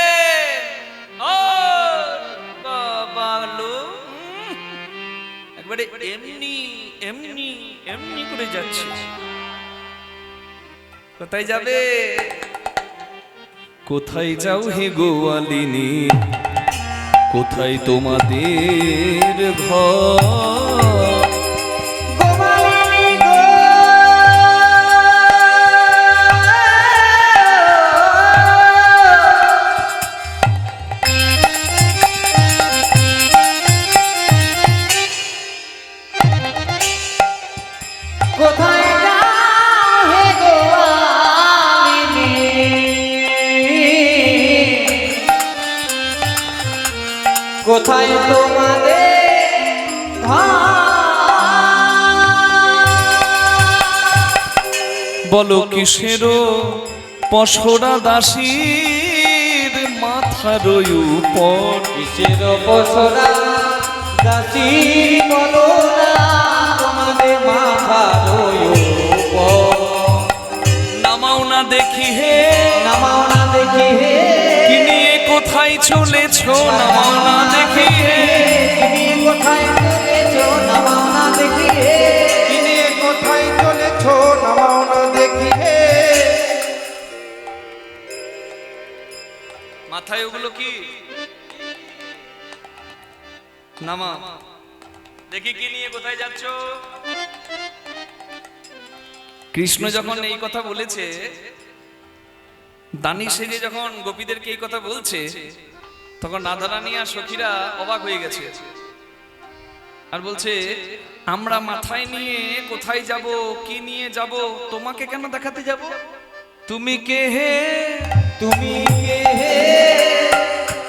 ও বাবা লো, একবারে এমনি এমনি এমনি করে যাচ্ছে। কোথায় যাবে? কোথায় যাও হে গোয়ালিনী? কোথায় তোমাদের ঘর?
গোমালিনী গো, কোথায় যাও হে গোয়ালিনী? কোথায় তোমাদের
বলো কিসের পশরা দাসীর মাথার উপর?
কিসের পসরা দাসী বলো না তোমাদের মাথার উপর?
নামাও না দেখি হে,
নামাও না দেখি হে,
কি নিয়ে কোথায় চলেছ? নামাও না দেখি হে,
তুমি কোথায় চলেছো? নামাও না দেখি হে,
কিনে কোথায় চলেছ? নামাও না দেখি হে।
মাথায় ওগুলো কি? নামা দেখি কি নিয়ে কোথায় যাচ্ছ? কৃষ্ণ যখন এই কথা বলেছে, দানি সেজে যখন গোপীদেরকে এই কথা বলছে, তখন রাধারানী আর সখীরা অবাক হয়ে গেছে আর বলছে, আমরা মাথায় নিয়ে কোথায় যাব, কি নিয়ে যাব, তোমাকে কেন দেখাতে যাব? তুমি কে হে?
তুমি কে হে?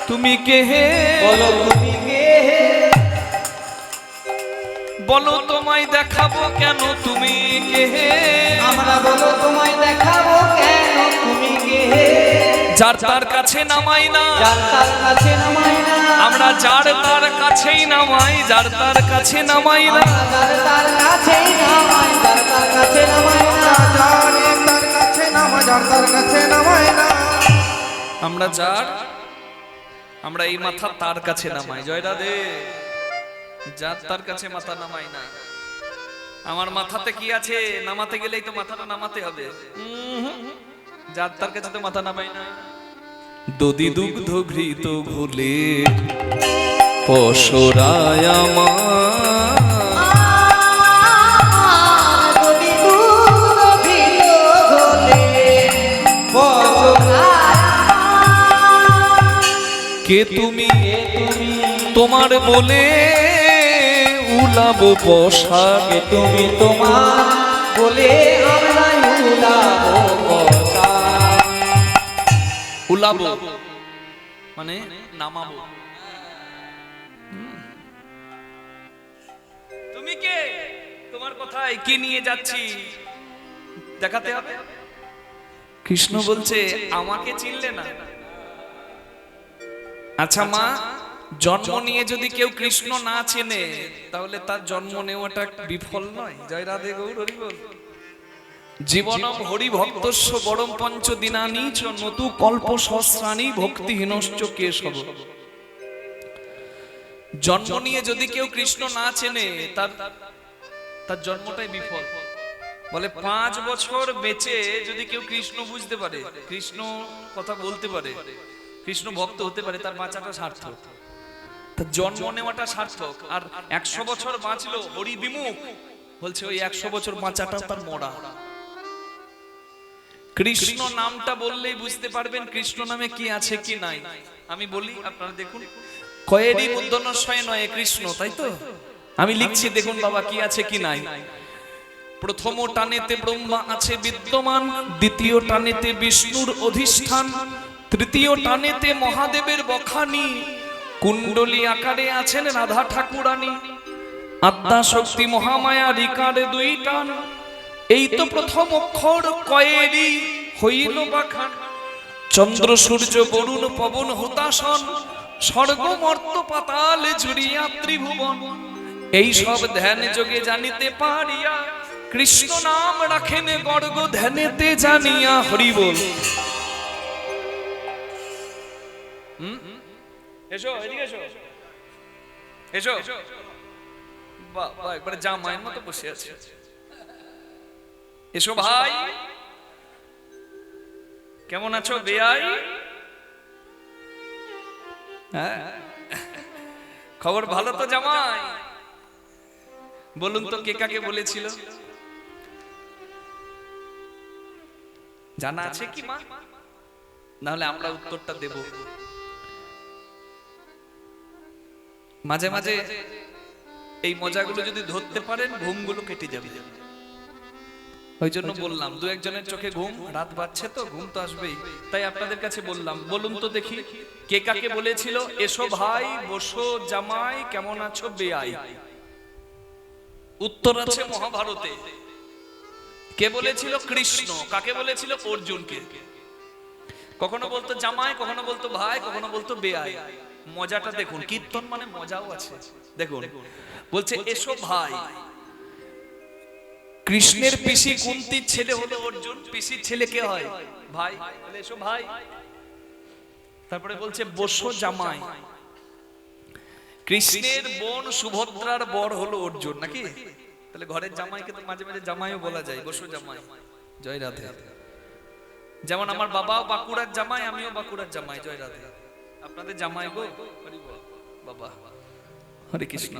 তুমি কে হে?
বলো তুমি কে হে?
বলো তোমায় দেখাবো কেন? তুমি কে হে?
আমরা বলো তোমায় দেখাবো কেন? তুমি কে হে?
যার তার কাছে নামাই না,
যার তার কাছে নামাই না,
আমরা যার তার কাছেই নামাই, যার তার কাছে নামাই না।
যার তার কাছেই নামাই, যার তার কাছে নামাই না,
জানে তার কাছে নামা, যার তার কাছে নামায় না।
আমরা যার, আমরা এই মাথা তার কাছে নামাই। জয় রাধে। যার তার কাছে মাথা নামাই না। আমার মাথাতে কি আছে? নামাতে গেলেই তো মাথাটা নামাতে হবে। যার তার কাছে তো মাথা নামাই না। দধি দুগ্ধ ঘৃত ঘুলে পশরায় আমার,
যদি দুধ ভিলো ঘোলে
কে তুমি?
তুমি
তোমার বলে উলাবো পোশাক।
কে তুমি? তোমার বলে আমরা উলাবো বসা।
উলাবো মানে নামাবো। তুমি কে? তোমার কোথায়? কি নিয়ে যাচ্ছি দেখাতে হবে। কৃষ্ণ বলছে, আমাকে চিনলে না? আচ্ছা মা, জন্ম নিয়ে যদি কেউ কৃষ্ণ না চেনে, তাহলে তার জন্ম নেওয়াটা বিফল নয়? জয় রাধে গৌর হরি বল। জীবনম হরি ভক্তস্য বরম পঞ্চ দিনানি চ নতু কল্প সহস্রাণি ভক্তিহীনশ্চ কেশব। জন্ম নিয়ে যদি কেউ কৃষ্ণ না চেনে, তার জন্মটাই বিফল। বলে 5 বছর বেঁচে যদি কেউ কৃষ্ণ বুঝতে পারে, কৃষ্ণ কথা বলতে পারে, কৃষ্ণ ভক্ত হতে পারে, তার বাঁচাটা সার্থক, তার জন্ম নেওয়াটা সার্থক। আর 100 বছর বাঁচলো হরি বিমুখ, বলছে ওই 100 বছর বাঁচাটা তার মরা। কৃষ্ণ নামটা বললেই বুঝতে পারবেন কৃষ্ণ নামে কি আছে কি নাই। আমি বলি, আপনারা দেখুন, কয়েরই মূর্ধন্যস্বয়ে নয় কৃষ্ণ, তাই তো? আমি লিখছি, দেখুন বাবা কি আছে কি নাই। প্রথম টানেতে ব্রহ্মা আছে বিদ্যমান, দ্বিতীয় টানেতে বিষ্ণুর অধিষ্ঠান, তৃতীয় টানেতে মহাদেবের বখানি, কুণ্ডলী আকারে আছেন রাধা ঠাকুরানী, আদ্যা শক্তি মহামায়া রিকারে 2 টান। এই তো প্রথম অক্ষর কয়েরি হইল বাখান। চন্দ্র সূর্য বরুণ পবন হুতাসন, স্বর্গ মর্ত পাতাল জুড়িয়া ত্রিভুবন। এই সব ধ্যান যোগে জানিতে পারিয়া, কৃষ্ণ নাম রাখেন গর্গ ধ্যানেতে জানিয়া। হরি বল। এসো এদিকে এসো, এসো। বাহ বাহ, একবারে জামাইয়ের মতো বসে আছে। এসো ভাই, কেমন আছো বেয়াই? হ্যাঁ খবর ভালো তো জামাই? বলুন তো কে কাকে বলেছিল? জানা আছে কি মা? নাহলে আমরা উত্তরটা দেব। মাঝে মাঝে এই মজাগুলো যদি ধরতে পারেন ঘুমগুলো কেটে যাবে। ওই জন্য বললাম, দু একজনের চোখে ঘুম, রাত বাজছে তো ঘুম তো আসবেই, তাই আপনাদের কাছে বললাম। বলুন তো দেখি কে কাকে বলেছিল এসো ভাই বসো জামাই কেমন আছো বেয়াই? উত্তর আছে মহাভারতে। কে বলেছিল? কৃষ্ণ। কাকে বলেছিল? অর্জুনকে। কখনো বলতো জামাই, কখনো বলতো ভাই, কখনো বলতো বেয়াই। মজাটা দেখুন, কীর্তন মানে মজাও আছে। দেখুন বলছে এসো ভাই। কৃষ্ণের পিসি কুন্তির ছেলে হলো অর্জুন, পিসির ছেলে কে হয়? ভাই। বলে এসো ভাই। তারপরে বলছে বসো জামাই। কৃষ্ণের বোন সুভদ্রার বর হলো অর্জুন, নাকি? তাহলে ঘরের জামাইকে তো মাঝে মাঝে জামাইও বলা যায়, বসো জামাই। জয় রাধে। যেমন আমার বাবাও বাঁকুড়ার জামাই, আমিও বাঁকুড়ার জামাই। জয় রাধে। আপনাদের জামাই গো বাবা, হরে কৃষ্ণ।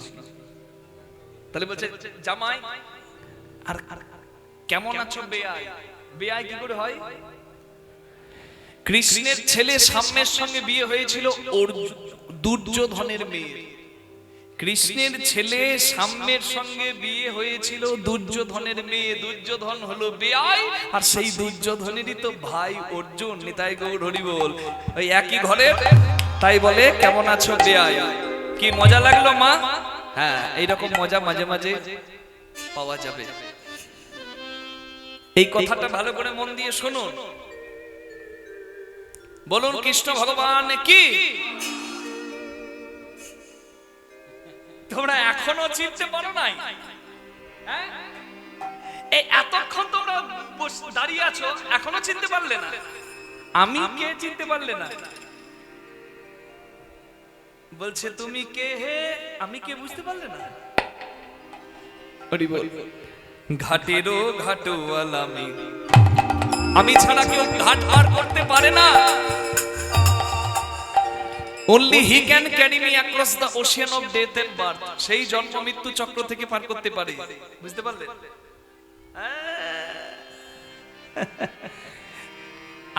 তাহলে বলছে জামাই। আর কেমন আছো বেয়াই? বেয়াই কি করে হয়? কৃষ্ণের ছেলে সাম্যের সঙ্গে বিয়ে হয়েছিল দুর্যোধনের মেয়ে। কৃষ্ণের ছেলে সাম্যের সঙ্গে বিয়ে হয়েছিল দুর্যোধনের মেয়ে। দুর্যোধন হলো বেয়াই, আর সেই দুর্যোধনেরই তো ভাই অর্জুন। নিতাই গৌর হরি বল। ওই একই ঘরে, তাই বলে কেমন আছো বেয়াই। কি মজা লাগলো মা? হ্যাঁ, এইরকম মজা মাঝে মাঝে পাওয়া যাবে। এই কথাটা ভালো করে মন দিয়ে শুনুন। বলুন কৃষ্ণ ভগবান কি? তোমরা এখনো চিনতে পারো নাই? এই এতক্ষণ তোমরা দাঁড়িয়ে আছো, এখনো চিনতে পারলে না? আমি কে চিনতে পারলে না? বলছে তুমি কে হে, আমি কে বুঝতে পারলে না? ঘাটেরও ঘাটওয়ালা আমি ছাড়া কেউ ঘাট পার করতে পারে না। Only he can carry me across the ocean of death and birth. সেই জন্ম মৃত্যু চক্র থেকে পার করতে পারে। বুঝতে পারলে?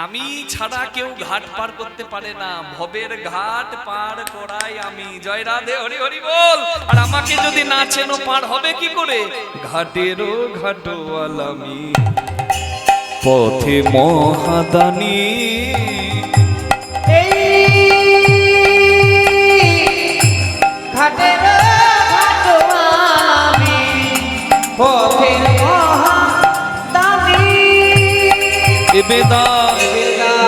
আমি ছাড়া কেউ ঘাট পার করতে পারে না। ভবের ঘাট পার করাই আমি। জয় রাধে হরি হরি বল। আর আমাকে যদি না চেনো পার হবে কি করে? ঘাটেরও ঘাটওয়ালা আমি, পথে মহাদানী।
ঘাটেরও ঘাটওয়ালা আমি, পথের মহাদানী।
বেদান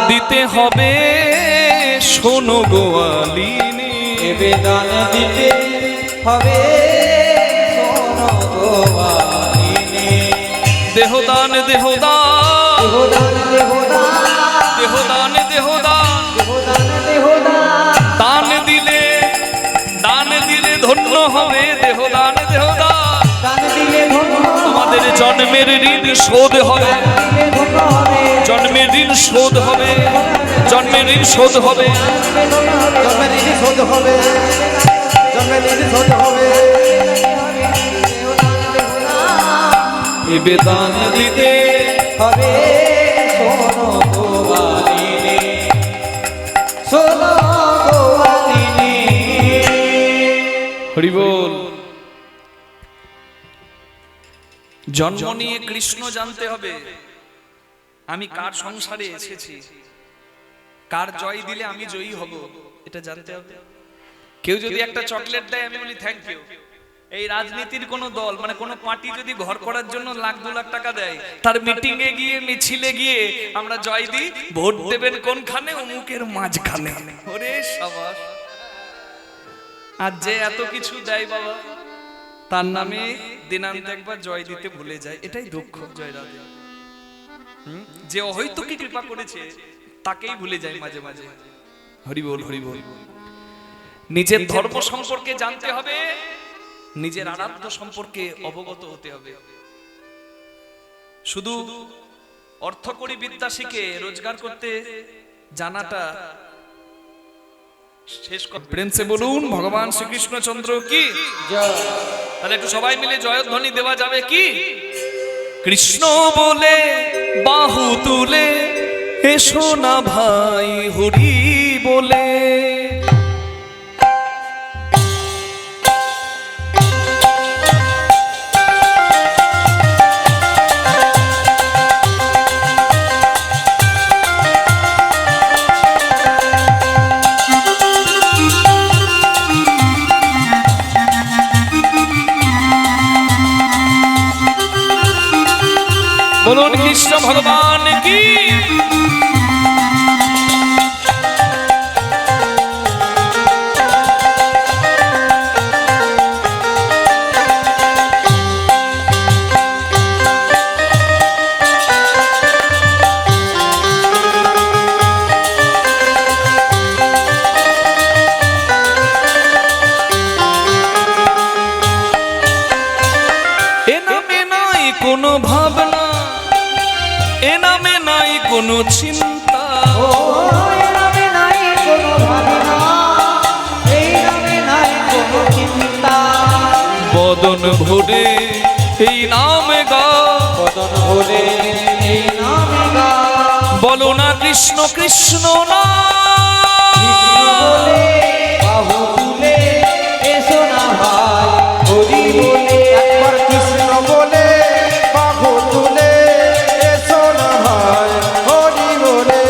দিতে হবে শোনো গোয়ালিনী।
বেদান দিতে হবে শোনো গোয়ালিনী।
দেহদান দেহদান
দেহদান দেহদান
দেহদান দেহদান
দেহদান দেহদান।
দান দিলে ধন্য হবে। দেহদান দেহদান।
দান দিলে ধন্য হবে।
আমাদের জন্মের ঋণ শোধ হবে।
দিলে ধন্য হবে।
জন্মের ঋণ শোধ হবে। জন্মের ঋণ শোধ হবে।
জন্মের ঋণ শোধ হবে। জন্মের ঋণ শোধ হবে।
বেদান দিতে
হবে শোনো গোয়ালিনী, শোনো গোয়ালিনী।
হরি বল। জন্ম নিয়ে কৃষ্ণ জানতে হবে। আমি কার সংসারে এসেছি, কার জয় দিলে আমি জয়ী হব, এটা জানতে হবে। কেউ যদি একটা চকলেট দেয় আমি বলি থ্যাংক ইউ। এই রাজনীতির কোন দল মানে কোন পার্টি যদি ঘর করার জন্য লাখ 2 লাখ টাকা দেয়, তার মিটিং এ গিয়ে মিছিলে গিয়ে আমরা জয় দিই, ভোট দেবেন কোনখানে? অমুকের মাঝখানে। ওরে সাবাস। আর যে এত কিছু দেয় বাবা, তার নামে দিনান্তে একবার জয় দিতে ভুলে যায়। এটাই দুঃখ। জয় রাধে। যে অহৈতুকী কৃপা করেছে তাকেই ভুলে যায় মাঝে মাঝে। হরি বল হরি বল। নিজের ধর্ম সম্পর্কে জানতে হবে, নিজের আরাধ্য সম্পর্কে অবগত হতে হবে। শুধু অর্থকরী বিদ্যা শিখে রোজগার করতে জানাটা শেষ প্রেম সে বলুন ভগবান শ্রীকৃষ্ণচন্দ্র কি।
জয়।
তাহলে একটু সবাই মিলে জয়ধ্বনি দেওয়া যাবে কি। কৃষ্ণ বলে বাহু তুলে এসো না ভাই হরি বলে। বলুন কৃষ্ণ ভগবান কি। এ নামে নাই কোনো ভাবনা, এ নামে নাই কোনো চিন্তা,
ও এই নামে নাই কোনো ভাবনা, এই নামে নাই কোনো চিন্তা।
বদন ভরে এই নামে গা,
বদন ভরে এই নামে গা।
বলো না কৃষ্ণ কৃষ্ণ না।
কৃষ্ণ বলে বাহু তুলে এসো না ভাই হরি বলে।
একবার কৃষ্ণ বলে বাহু তুলে এসো না ভাই হরি বলে।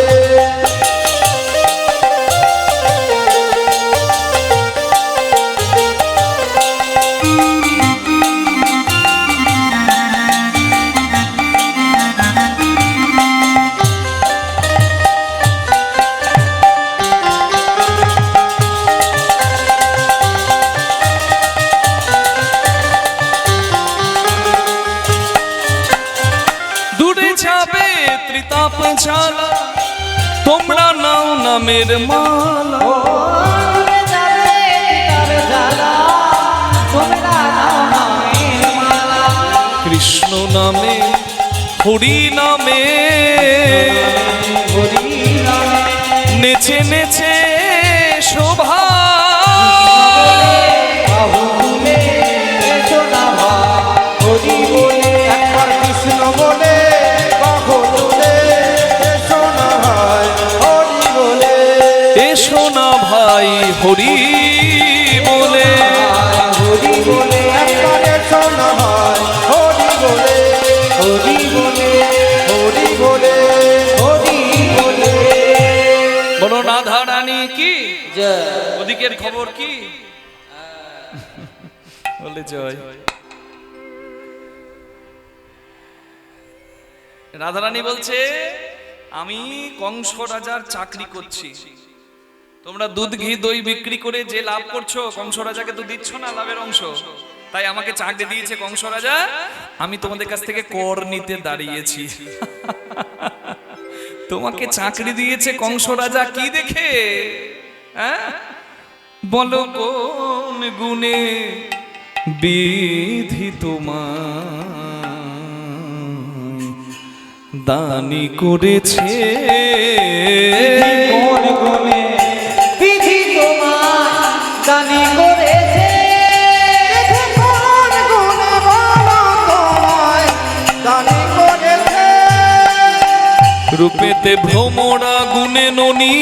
দূরে যাবে ত্রিতাপ জ্বালা, তোমরা নাও নামের মালা।
ও দূরে যাবে তার জ্বালা, তোমরা নাও নামের মালা।
কৃষ্ণ নামে হরি নামে
হরি নামে
নেচে নেচে শোভা।
বাহু তুলে এসো না ভাই হরি বলে।
একবার কৃষ্ণ বলে বাহু তুলে এসো না ভাই হরি বলে।
এসো না ভাই হরি বলে।
হরি বলে
একবার এসো না ভাই হরি বলে।
হরি বলে
হরি বলে।
হরি বলে।
বলো রাধা রানী কি।
জয়।
ওদিকের খবর কি। বলে জয়। রাধারানী বলছে আমি কংস রাজার চাকরি করছি, তোমরা দুধ ঘি দই বিক্রি করে যে লাভ করছো কংস রাজাকে তো দিচ্ছ না লাভের অংশ, তাই আমাকে চাকরি দিয়েছে কংস রাজা, আমি তোমাদের কাছ থেকে কর নিতে দাঁড়িয়েছি। তোমাকে চাকরি দিয়েছে কংস রাজা কি দেখে, হ্যাঁ? বলো কোন গুণে বিধি তোমায় দানি করেছে।
কোন গুণে বিধি তোমার দানি করেছে।
কোন গুণে বলো তোমায় দানি করেছে।
রূপেতে ভ্রমরা গুণে ননি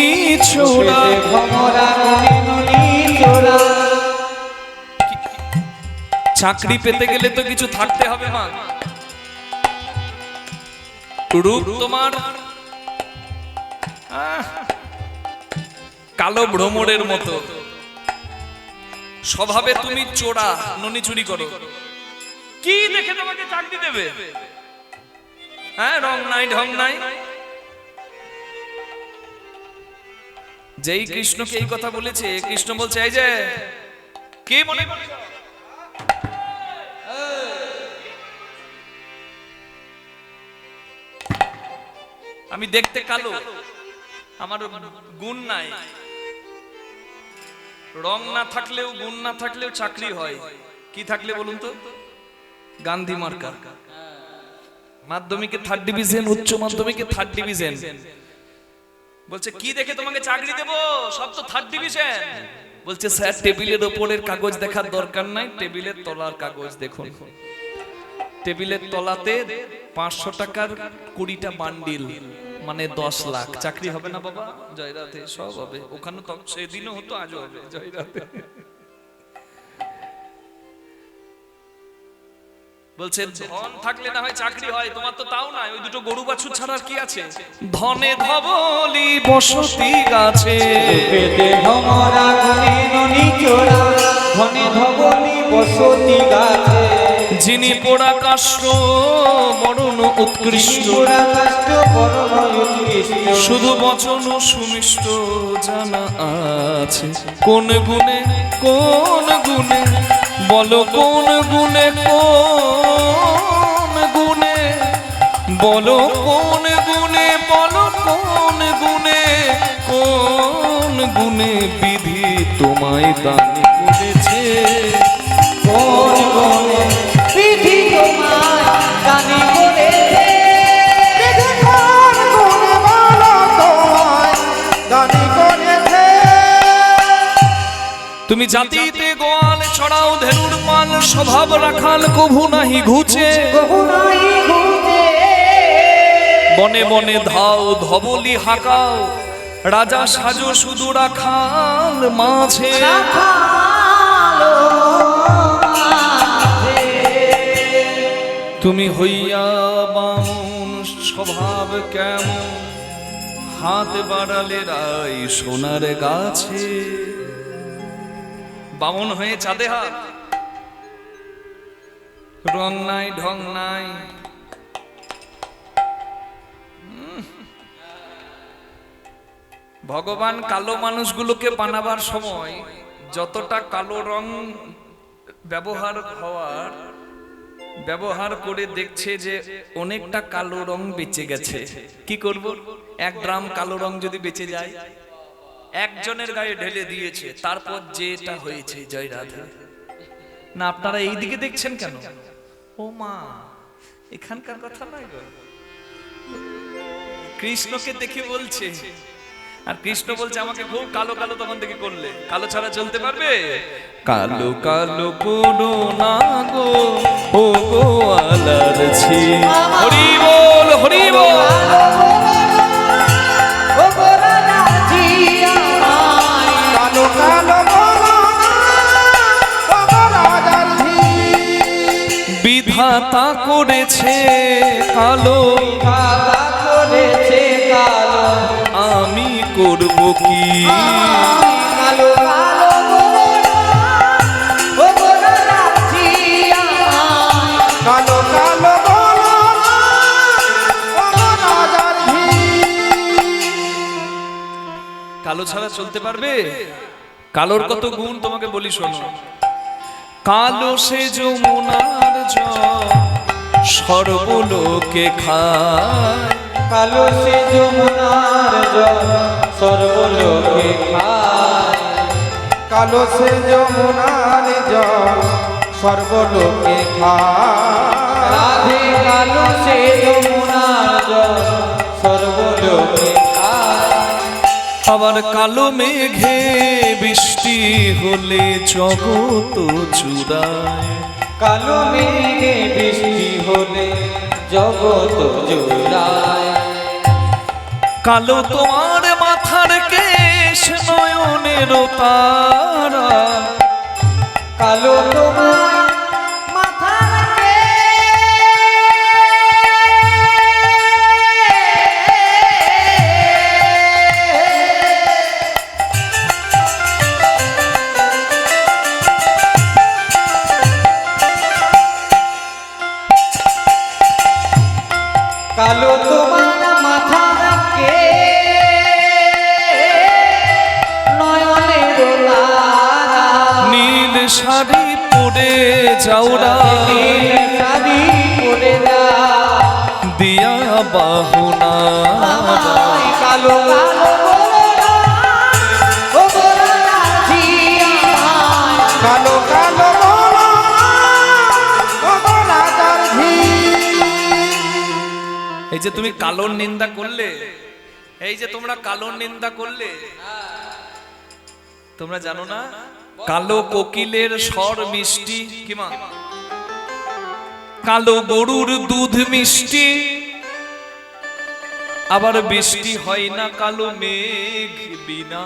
ছোড়া।
ভমরা গুণে ননি চোরা।
চাকরি পেতে গেলে তো কিছু থাকতে হবে মা। রূপ তোমার কালো ভ্রমরের মতো, স্বভাবে তুমি চোরা, ননি চুরি করো, কি দেখে তোমাকে চাকরি দেবে? হ্যাঁ, রং নাই ঢং নাই। যেই কৃষ্ণকে এই কথা বলেছে, কৃষ্ণ বলছে এই যে কি মনে করছো? আমি দেখতে কালো, আমার গুণ নাই। রং না থাকলেও গুণ না থাকলেও চাকরি হয়, কি থাকলে বলুন তো? গান্ধী মার্কা। মাধ্যমিকে 3rd ডিভিশন, উচ্চ মাধ্যমিকে 3rd ডিভিশন, বলছে কি দেখে তোমাকে চাকরি দেব, সব তো থার্ড ডিভিশন। বলছে স্যার টেবিলের ওপরের কাগজ দেখার দরকার নাই, টেবিলের তলার কাগজ দেখুন। টেবিলের তলাতে 500 টাকার 20টা বান্ডিল, মানে 10 লাখ। চাকরি হবে না বাবা? জয়রাতে সব হবে। ওখানে তো সেদিনও হতো, আজও হবে। জয়রাতে বলছে ধন থাকলে না হয় চাকরি হয়, তোমার তো তাও নাই। ওই দুটো গরু বাছুর ছাড়া আর কি আছে? ধনে ধবলি বসতি গাছে,
পেটে ভমরা গুনে ননি চোরা, ধনে ধবলি বসতি গাছে।
যিনি পোড়া কাষ্ঠ বরণ উৎকৃষ্ট,
পুরা কাষ্ট বরণ উৎকৃষ্ট।
শুধু বচন সুমিষ্ট জানা আছে। কোন গুণে কোন গুণে বলো, কোন গুণে কোন গুণে বলো, কোন গুণে বলো, কোন গুণে কোন গুণে বিধি তোমায় দান করেছে।
কোন গুণে বিধি তোমায় দান করেছে।
কোন গুণে বলো তোমায় দানি করেছে।
তুমি জাতিতে গোয়াল ছড়াও ধেনুর পাল, স্বভাব রাখাল কভু নাহি ঘুচে।
বহুনাই ঘুরে
বনে বনে ধাও ধবলি হাকাও, রাজা সাজো শুধু রাখাল মাঝে।
রাখালো মাঝে।
তুমি হইয়া বামুন স্বভাব কেমন, হাত বাড়ালে রাই সোনার গাছে। বামুন হয়ে চাঁদে হাত, রং নাই ঢং নাই। ভগবান কালো মানুষগুলোকে বানাবার সময় যতটা কালো রং ব্যবহার করে দেখছে যে অনেকটা কালো রং বেঁচে গেছে। কি করব? 1 গ্রাম কালো রং যদি বেঁচে যায়, একজনের গায়ে ঢেলে দিয়েছে, তারপর যেটা হয়েছে। জয় রাধা। না আপনারা এই দিকে দেখছেন কেন? ও মা, এখানকার কথা নয় গো, কৃষ্ণকে দেখে বলছে। আর কৃষ্ণ বলছে আমাকে খুব কালো কালো তখন থেকে করলে, কালো ছাড়া চলতে পারবে? কালো কালো করো না গো, ও গো আলারছি। হরি বল হরি বল।
ও গোরা নাচি আমায়।
কালো কালো বলো না, ও রাজার ধী।
বিধাতা করেছে কালো,
কালা করেছে কালো।
আমি করব কি?
কালো কালো গোরা, ও গোরা নাচি আমায়।
কালো কালো বলো না, ও রাজার ধী।
কালো ছাড়া চলতে পারবে? কালোর কত গুণ তোমাকে বলি শোনো। কালো সে যমুনার জল, সর্বলোকে খায়।
কালো সে যমুনার জল, সর্বলোকে খায়।
কালো সে যমুনার জল, সর্বলোকে খায়।
রাধে কালো সে যমুনার জল, সর্বলোকে খায়।
আবার কালো মেঘে বৃষ্টি হলে জগৎ চূড়ায়।
কালো মেঘে বৃষ্টি হলে জগৎ জোড়ায়।
কালো তোমার মাথার কেশ, নয়নের তারা।
কালো তোমার মাথার কালো তোমার মাথার নয়নের তারা।
নীল শাড়ি পরে যাওরা,
শাড়ি পরে যা
দিয়া বাহুনা।
আমায়। কালো কালো গোরা, ও গোরা নাচি আমায়।
কালো কালো বলো না, ও রাজার ধী।
এই যে তুমি কালোর নিন্দা করলে, এই যে তোমরা কালো নিন্দা করলে, তোমরা জানো না কালো কোকিলের স্বর মিষ্টি কি মা, কালো গরুর দুধ মিষ্টি, আবার বৃষ্টি হয় না কালো মেঘ বিনা।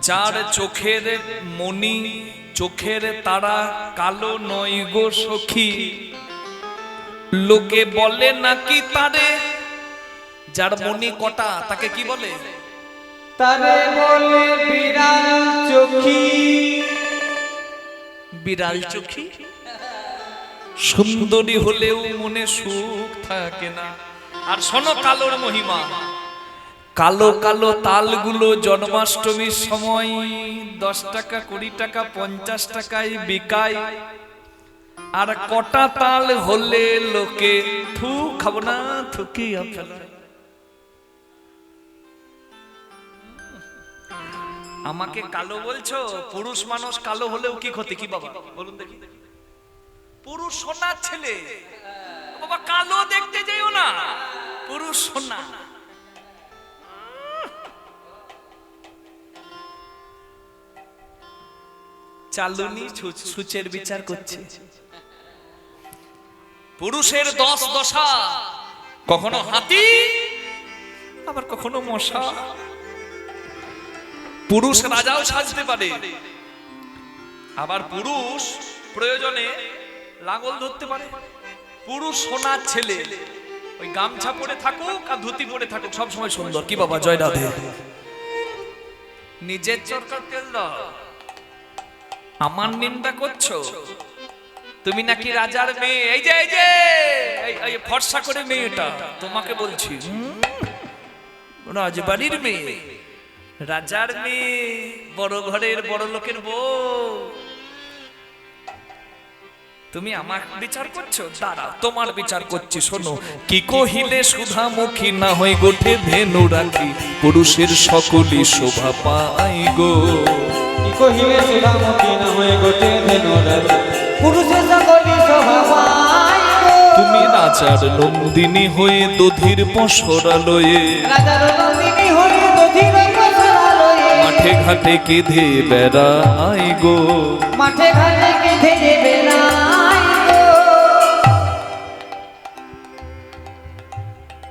যার চোখের মণি চোখের তারা কালো নয় গো সখী, লোকে বলে নাকি তারে, যার মণি কটা তাকে কি বলে,
তারে বলে বিড়াল চোখী।
বিড়াল চোখী। সুন্দরী হলেও মনে সুখ থাকে না। আর শোনো কালোর মহিমা, কালো কালো তালগুলো জন্মাষ্টমীর সময় 10 টাকা 20 টাকা 50 টাকায় বিকায়, আর কটা তাল হলে লোকে থু খাবো না থুকি ফেলে। আমাকে কালো বলছো, পুরুষ মানুষ কালো হলেও কি ক্ষতি কি বাবা বলুন দেখি, পুরুষ সোনার ছেলে বাবা, কালো দেখতে যেও না, পুরুষ সোনা। চালুনি সূচের বিচার করছে, পুরুষের 10 দশা, কখনো হাতি আবার কখনো মশা। পুরুষ রাজাও সাজতে পারে, আবার পুরুষ প্রয়োজনে লাঙল ধরতে পারে। পুরুষ সোনার ছেলে, ওই গামছা পরে থাকুক আর ধুতি পরে থাকুক সবসময় সুন্দর কি বাবা, জয় রাধে। নিজের চরকার তেল দাও, আমার নিন্দা করছো। তুমি নাকি রাজার মেয়ে, এই যে এই যে এই ফর্সা করে মেয়েটা তোমাকে বলছি, রাজবাড়ির মেয়ে, রাজার মেয়ে, বড় ঘরের বড় লোকের বউ, তুমি আমার বিচার করছো? দাঁড়াও তোমার বিচার করছি, শোনো। কি কহিলে সুধামুখী না হয় গোঠে ধেনু রাখি, পুরুষের সকলই শোভা পাই গো।
কি কহিলে সুধামুখী না হয়ে গোটে ধেনু রাখি, পুরুষের সকলই শোভা পায় গো।
তুমি রাজার নন্দিনী হয়ে দধির পসরা লয়ে,
রাজার নন্দিনী হয়ে দধির পসরা লয়ে,
মাঠে ঘাটে কেঁধে বেড়াই গো।
মাঠে ঘাটে কেঁধে বেড়াই গো।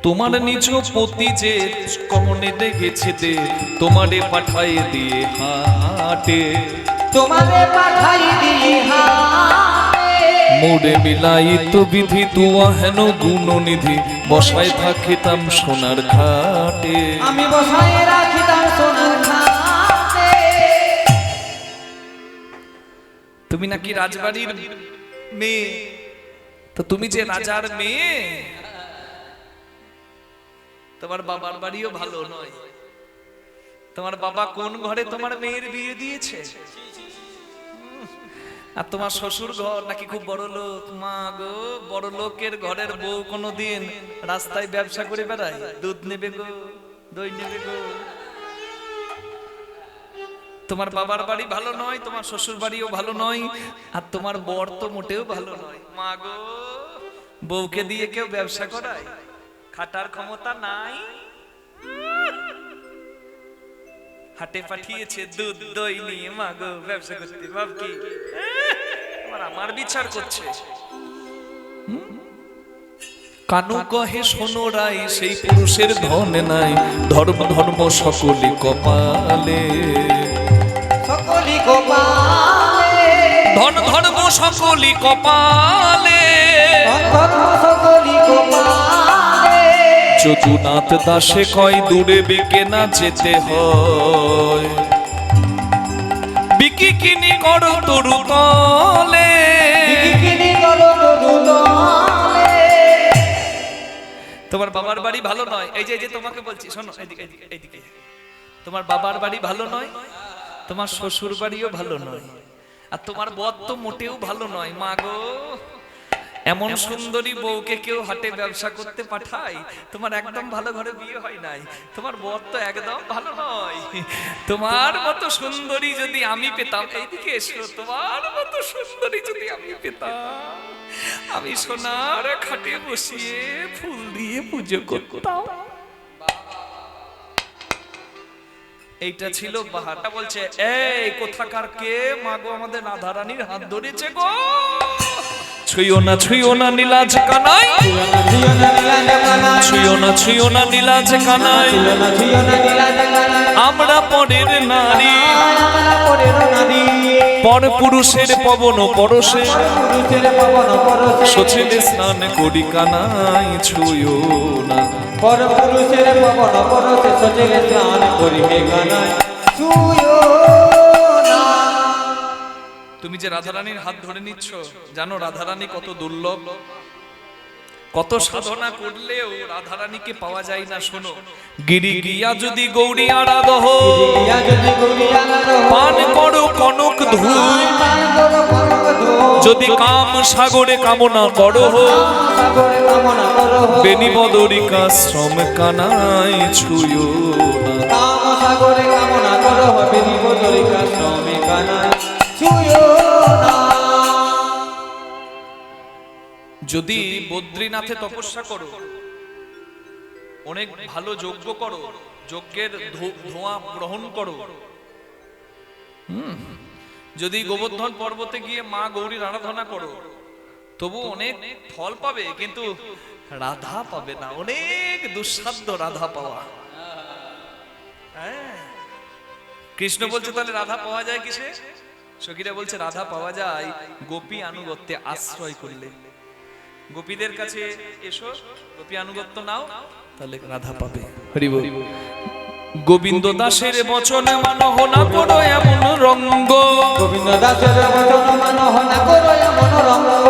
তোমার নিজ পতি যে কমনে দেখেছে দে, তোমারে পাঠাই দিয়ে হাটে,
তোমারে পাঠাই দিয়ে হাটে।
মোড়ে বিলাইত বিধি তুয়া হেন গুণনিধি, বসায় থাকিতাম সোনার ঘাটে।
আমি বসায় রাখিতাম সোনার ঘাটে।
তুমি নাকি রাজবাড়ির মেয়ে, তো তুমি যে রাজার মেয়ে, তোমার বাবার বাড়িও ভালো নয়। তোমার বাবা কোন ঘরে তোমার মেয়ের বিয়ে দিয়েছে? আর তোমার শ্বশুর ঘর নাকি খুব বড় লোক। মা গো, বড় লোকের ঘরের বউ কোনোদিন রাস্তায় ব্যবসা করে বেড়ায়? দুধ নেবে গো, দই নেবে গো। তোমার বাবার বাড়ি ভালো নয়, তোমার শ্বশুর বাড়িও ভালো নয়, আর তোমার বর তো মোটেও ভালো নয়। মা গো, বউকে দিয়ে কেউ ব্যবসা করায়? খাটার ক্ষমতা নাই, হাটে পাঠিয়েছে দুধ দই নিয়ে মা গো ব্যবসা করতে। ভাব কি আমার বিচার করছে। কানু কহে শোনো রাই, সেই পুরুষের ধন নাই, ধর্ম ধর্ম সকলি কপালে,
সকলি কপালে,
ধন ধর্ম সকলি কপালে,
ধর্ম সকলি কপালে।
যদুনাথ দাসে কয় দূরে বিকে না যেতে হয়, বিকি কিনি করো তরু তলে,
বিকিনি করো তরু তলে।
তোমার বাবার বাড়ি ভালো নয়, এই যে তোমাকে বলছি শোনো, এদিকে এদিকে এদিকে। তোমার বাবার বাড়ি ভালো নয়, তোমার শ্বশুর বাড়িও ভালো নয়, আর তোমার বর তো মোটেও ভালো নয়। মা গো, এমন সুন্দরী বউকে কেউ হাটে ব্যবসা করতে পাঠায়? তোমার একদম ভালো ঘরে বিয়ে হয় নাই, তোমার বর তো একদম ভালো নয়। তোমার মতো সুন্দরী যদি আমি পেতাম, এইদিকে এসো, তোমার মতো সুন্দরী যদি আমি পেতাম, আমি সোনার খাটে বসিয়ে ফুল দিয়ে পুজো করতাম। এইটা ছিল বাহারটা। বলছে এই কোথাকার কে? মাগো আমাদের রাধা রানীর হাত ধরেছে গো। ছুঁয়ো না নীলাজ কানাই, ছুঁয়ো না নীলাজ কানাই, আমরা পরের নারী, পর পুরুষের পবন পরশে, সচেলে স্নান করি কানাই, ছুঁয়ো না।
পর পুরুষের পবন পরশে, সচেলে স্নান করি হে কানাই, ছুঁয়ো না।
তুমি যে রাধারানীর হাত ধরে নিচ্ছ, জানো রাধারানী কত দুর্লভ, কত সাধনা করলেও রাধারানীকে পাওয়া যায় না। শোনো, গিরি গিয়া যদি গৌরী আরাধহ, পান করো কনক ধূপ, যদি কাম সাগরে কামনা করো, বেনি বদরিকা শ্রম কানাই, ছুঁয়ো না।
কাম সাগরে কামনা করো, বেনি বদরিকা শ্রম কানাই, ছুঁয়ো না।
যদি বদ্রীনাথে তপস্যা করো, অনেক ভালো যজ্ঞ করো, যজ্ঞের ধোঁয়া গ্রহণ করো, যদি গোবর্ধন পর্বতে গিয়ে মা গৌরীর আরাধনা করো, তবু অনেক ফল পাবে, কিন্তু রাধা পাবে না। অনেক দুঃসাধ্য রাধা পাওয়া। হ্যাঁ, কৃষ্ণ বলছে তাহলে রাধা পাওয়া যায় কিসে? সখীরা বলছে রাধা পাওয়া যায় গোপী আনুগত্যে আশ্রয় করলে। গোপীদের কাছে এসো, গোপী আনুগত্য নাও, তাহলে রাধা পাবে। হরি বল। গোবিন্দ দাসের বচন মানহ না করো এমন রঙ্গ,
গোবিন্দ দাসের বচন মানহ না করো এমন রঙ্গ,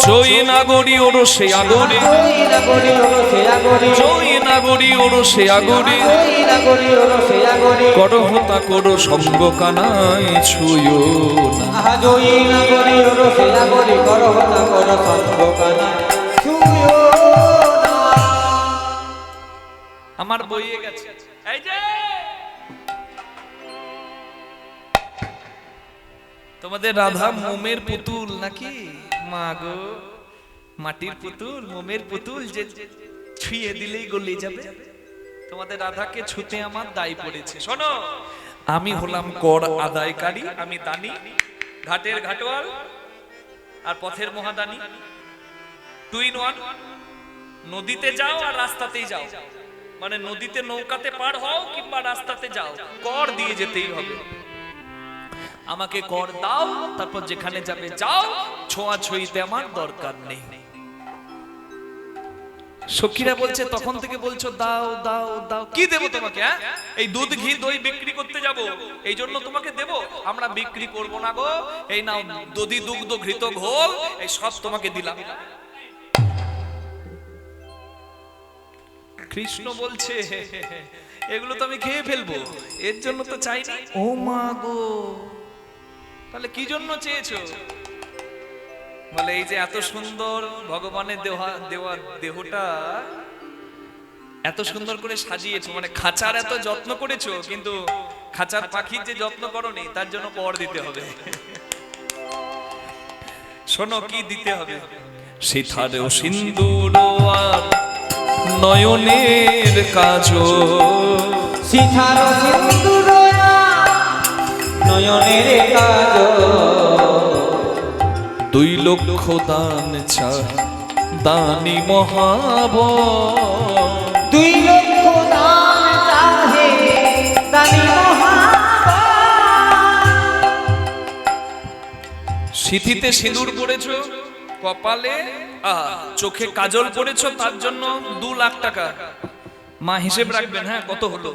জয় নাগরী ওরসে আগরে,
জয় নাগরী ওরসে আগরে,
জয় নাগরী ওরসে আগরে,
জয় নাগরী ওরসে আগরে,
করো হতা করো সঙ্গ কানাই, ছুঁয়ো না।
আহা জয় নাগরী ওরসে আগরে, করো হতা করো সঙ্গ কানাই, ছুঁয়ো না।
আমার বইয়ে গেছে। এই যে তোমাদের রাধা মোমের পুতুল নাকি? মা গো, মাটির পুতুল, মোমের পুতুল, যে ছুঁয়ে দিলেই গলে যাবে। তোমাদের রাধাকে ছুঁতে আমার দায় পড়েছে। শোনো, আমি হলাম কর আদায়কারী, আমি দানি, ঘাটের ঘাটোয়াল আর পথের মহাদানি, টু ইন ওয়ান। নদীতে যাও আর রাস্তাতেই যাও, মানে নদীতে নৌকাতে পার হও কিংবা রাস্তাতে যাও, কর দিয়ে যেতেই হবে। আমাকে কর দাও, তারপর যেখানে যাবে যাও, ছোঁয়া ছুঁইতে আমার দরকার নেই। সখীরা বলছে তখন থেকে বলছো দাও দাও দাও, কি দেবো তোমাকে? হ্যাঁ, এই দুধ ঘি দই বিক্রি করতে যাব, এই জন্য তোমাকে দেব? আমরা বিক্রি করব না গো, এই নাও দধি দুগ্ধ ঘৃত ঘোল, এই সব তোমাকে দিলাম। কৃষ্ণ বলছে এগুলো তো আমি খেয়ে ফেলবো, এর জন্য তো চাইনি। ও মা গো, তাহলে কি জন্য চেয়েছো? বলে এই যে এত সুন্দর ভগবানের দেওয়া দেহটা এত সুন্দর করে সাজিয়েছো, মানে খাঁচার এত যত্ন করেছো, কিন্তু খাঁচার পাখির যে যত্ন করনি তার জন্য কর দিতে হবে। শোনো কি দিতে হবে? সিথারেও সিন্দুর আর নয়নের কাজল,
সিথার সিন্দুর নয়নের কাজল,
2 লক্ষ দান চাই দানি মহাব,
2 লক্ষ দান চাহে দানি মহাব।
সিথিতে সিঁদুর পড়েছো, কপালে চোখে কাজল পড়েছো, তার জন্য 2 লাখ টাকা। মা হিসেব রাখবেন, হ্যাঁ কত হলো,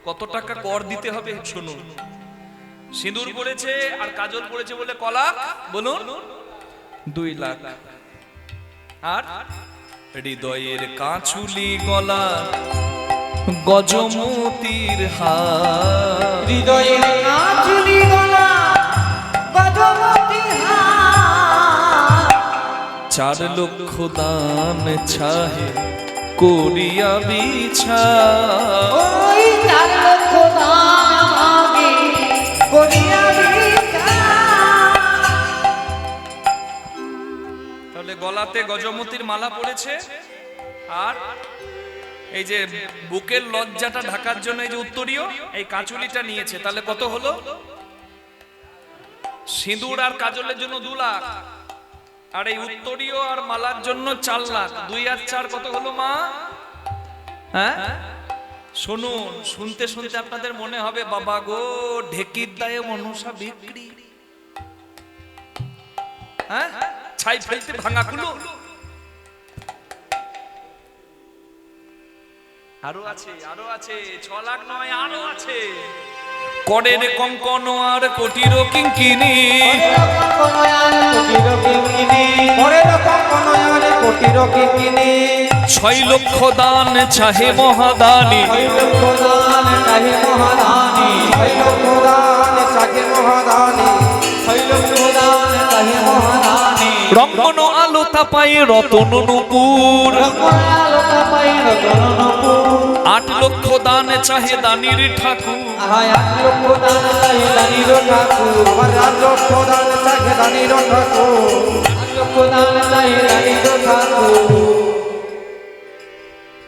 কত টাকা কর দিতে হবে শুনুন। সিঁদুর পড়েছে আর কাজল পড়েছে বলে ক লাখ বলুন? 2 লাখ। আর হৃদয়ের কাঁচুলি গলা গজমতির হার,
হৃদয়ের কাঁচুলি গলা গজমতির হার,
লক্ষ দান ছাহে করিয়া বিছা।
ওই 4 লক্ষ দান মাগে করিয়া বিচার।
তাহলে গলাতে গজমতির মালা পড়েছে, আর এই যে বুকের লজ্জাটা ঢাকার জন্য এই যে উত্তরীয় এই কাচুলিটা নিয়েছে, তাহলে কত হলো? সিঁদুর আর কাজলের জন্য 2 লাখ, আর এই উত্তরীয় আর মালার জন্য 4 লাখ। 2 আর 4 কত হলো মা? হ্যাঁ শুনুন, শুনতে শুনতে আপনাদের মনে হবে বাবা গো ঢেকির দায়ে মনসা বিক্রি। হ্যাঁ ছাই ফেলতে ভাঙা কুলো। আরো আছে, আরো আছে, 6 লাখ নয়, আরো আছে। করের কঙ্কন আর কোটির কিঙ্কিনি,
পরের কঙ্কন আর কোটির কিঙ্কিনি।
6 লক্ষ দান চাহে মহাদানী,
6 লক্ষ দান চাহে মহাদানী, 6 লক্ষ দান চাহে মহাদানী, 6 লক্ষ দান চাহে মহাদানী।
রঙ্গন আলো তাপাই রতন নুপুর,
রঙ্গন আলো তাপাই রতন নুপুর।
8 লক্ষ দান চাহে দানির ঠাকুর,
8 লক্ষ দান চাহে দানির ঠাকুর, 8 লক্ষ দান চাহে দানির ঠাকুর, 8 লক্ষ দান চাহে দানির ঠাকুর।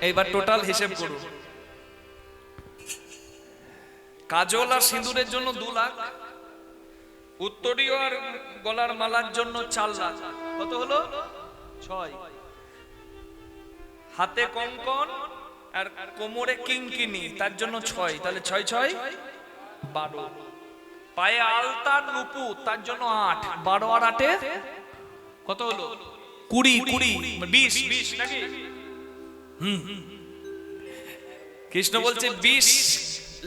এইবার টোটাল হিসেব করুন। কাজল আর সিঁদুরের জন্য 2 লাখ, উত্তরীয় আর গলার মালার জন্য 4 লাখ, কত হলো? 6। হাতে কঙ্কন আর কোমরে কিঙ্কিনি তার জন্য 6, তাহলে 6 6 12। পায়ে আলতার নুপুর তার জন্য 8, 12 আর 8 কত হলো? 20 20 নাকি? কৃষ্ণ বলছে 20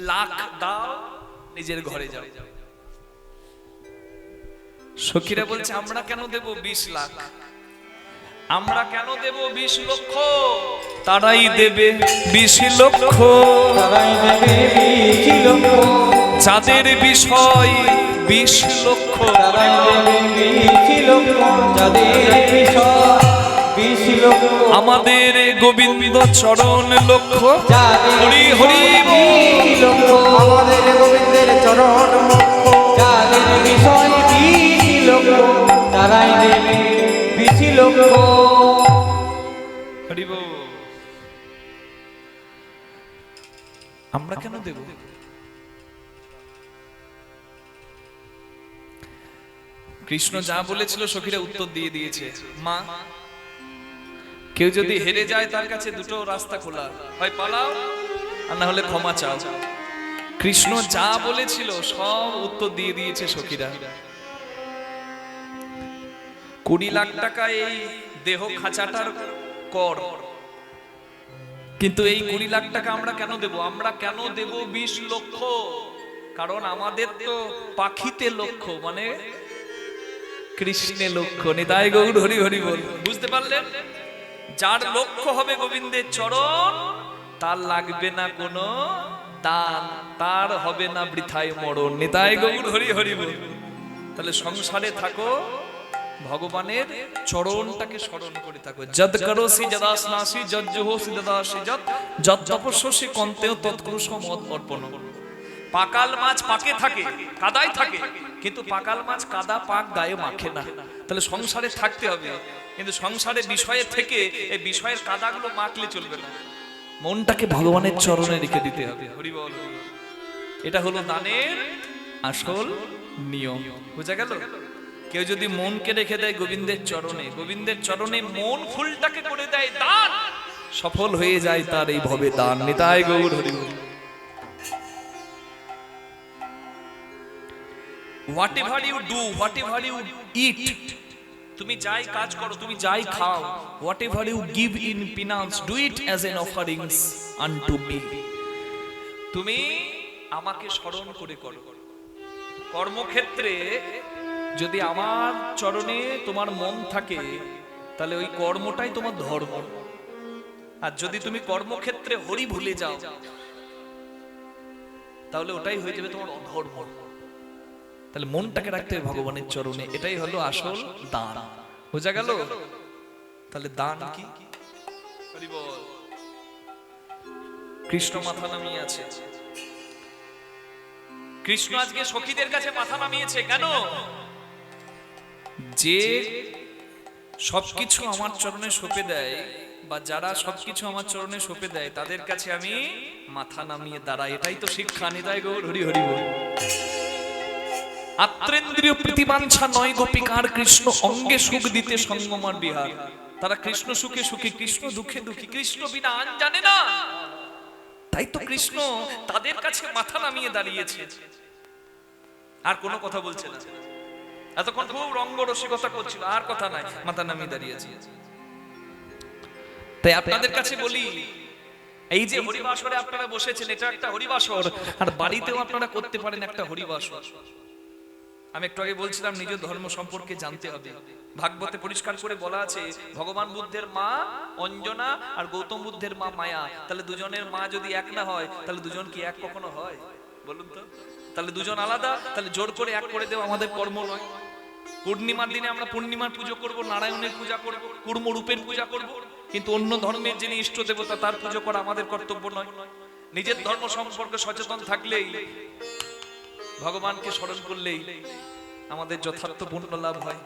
লাখ দাও, নিজের ঘরে যাও। সখীরা বলছে আমরা কেন দেব 20 লাখ, আমরা কেন দেব 20 লক্ষ? তারাই দেবে 20 লক্ষ,
তারাই দেবে 20 লক্ষ,
যাদের বিষয় 20 লক্ষ,
তারাই দেবে 20 লক্ষ, যাদের বিষয় 20 লক্ষ।
আমাদের গোবিন্দ চরণ লক্ষ,
যাদের
হরি হরি
20 লক্ষ, আমাদের গোবিন্দের চরণ লক্ষ, যাদের বিষয় 20 লক্ষ, তারাই দেবে 20 লক্ষ।
হরি বল। আমরা কেন দেব? কৃষ্ণ যা বলেছিল সখীরা উত্তর দিয়ে দিয়েছে। মা, কেউ যদি হেরে যায় তার কাছে 2টো রাস্তা খোলা, হয় পালাও আর না হলে ক্ষমা চাও। কৃষ্ণ যা বলেছিল সব উত্তর দিয়ে দিয়েছে সখীরা। 20 লাখ টাকা এই দেহ খাঁচাটার কর, কিন্তু এই 20 লাখ টাকা আমরা কেন দেব? আমরা কেন দেব 20 লক্ষ? কারণ আমাদের তো পাখিতে লক্ষ্য, মানে কৃষ্ণে লক্ষ্য। নিতাই গৌর হরি হরি বল। বুঝতে পারলেন? যার লক্ষ্য হবে গোবিন্দের চরণ, তার লাগবে না কোনো দান, তার হবে না বৃথায় মরণ। নিতাই গৌর হরি হরি বল। তাহলে সংসারে থাকো, ভগবানের চরণটাকে স্মরণ করে থাকো। যদ করোসি যদাসনাসি যদ জোহসি দদাসি যদ যদ তপস্যসি কন্তেও তৎকৃষ মদ অর্পণ। পাকাল মাছ পাকে থাকে, কাদায় থাকে, কিন্তু পাকাল মাছ কাদা পাক গায়ে মাখে না। তাহলে সংসারে থাকতে হবে, কিন্তু সংসারে বিষয়ে থেকে এই বিষয়ের কাদাগুলো মাখলে চলবে না। মনটাকে ভগবানের চরণে রেখে দিতে হবে। হরি বল। এটা হলো দানের আসল নিয়ম। বুঝা গেল? কেউ যদি মনকে রেখে দেয় গোবিন্দের চরণে, গোবিন্দের চরণে মন ফুলটাকে করে দেয় দান, সফল হয়ে যায় তার এই ভবে দান। নিতাই গৌর হরি বল। Whatever you do, whatever you eat, তুমি যাই কাজ করো, তুমি যাই খাও, whatever you give in penance, do it as an offerings unto me. তুমি আমাকে স্মরণ করে করো। কর্মক্ষেত্রে যদি আমার চরণে তোমার মন থাকে, তাহলে ওই কর্মটাই তোমার ধর্ম। আর যদি তুমি কর্মক্ষেত্রে হরি ভুলে যাও, তাহলে ওটাই হয়ে যাবে তোমার অধর্ম। তাহলে মনটাকে রাখতে হবে ভগবানের চরণে, এটাই হলো আসল দান। বোঝা গেল? তাহলে দান কি? হরি বল। কৃষ্ণ মাথা নামিয়ে আছে। কৃষ্ণ আজকে সখীদের কাছে মাথা নামিয়েছে কেন? যে সবকিছু আমার চরণে সঁপে দেয়, বা যারা সবকিছু আমার চরণে সঁপে দেয়, তাদের কাছে আমি মাথা নামিয়ে দাঁড়াই। এটাই তো শিক্ষা। নিতাই গৌর হরি হরি বল। আত্রেন্দ্রিয় প্রীতিবাঞ্ছা নয় গোপিকার, কৃষ্ণ অঙ্গে সুখ দিতে সঙ্গমার বিহার। তারা কৃষ্ণ সুখে সুখী, কৃষ্ণ দুঃখে দুঃখী, কৃষ্ণ বিনা আন জানে না। তাই তো কৃষ্ণ তাদের কাছে মাথা নামিয়ে দাঁড়িয়েছে, আর কোনো কথা বলছে না। এতক্ষণ খুব রঙ্গ রসিকতা করছিল, আর কথা নাই, মাথা নামিয়ে দাঁড়িয়েছে। তাই আপনাদের কাছে বলি, এই যে হরিবাসরে আপনারা বসেছেন, এটা একটা হরিবাসর, আর বাড়িতেও আপনারা করতে পারেন একটা হরিবাসর। আমি একটু আগে বলছিলাম নিজ ধর্ম সম্পর্কে জানতে হবে। ভাগবতে পরিষ্কার করে বলা আছে, ভগবান বুদ্ধের মা অঞ্জনা আর গৌতম বুদ্ধের মা মায়া। তাহলে দুজনের মা যদি এক না হয়, তাহলে দুজন কি এক কখনো হয়? বলুন তো। তাহলে দুজন আলাদা, তাহলে জোর করে এক করে দেওয়া আমাদের কর্ম নয়। পূর্ণিমার দিনে আমরা পূর্ণিমার পুজো করব, নারায়ণের পূজা করব, কুর্ম রূপের পূজা করব, কিন্তু অন্য ধর্মের যিনি ইষ্ট দেবতা তার পুজো করা আমাদের কর্তব্য নয়। নিজের ধর্ম সম্পর্কে সচেতন থাকলেই, ভগবানকে স্মরণ করলেই আমাদের যথার্থ পুণ্য লাভ হয়।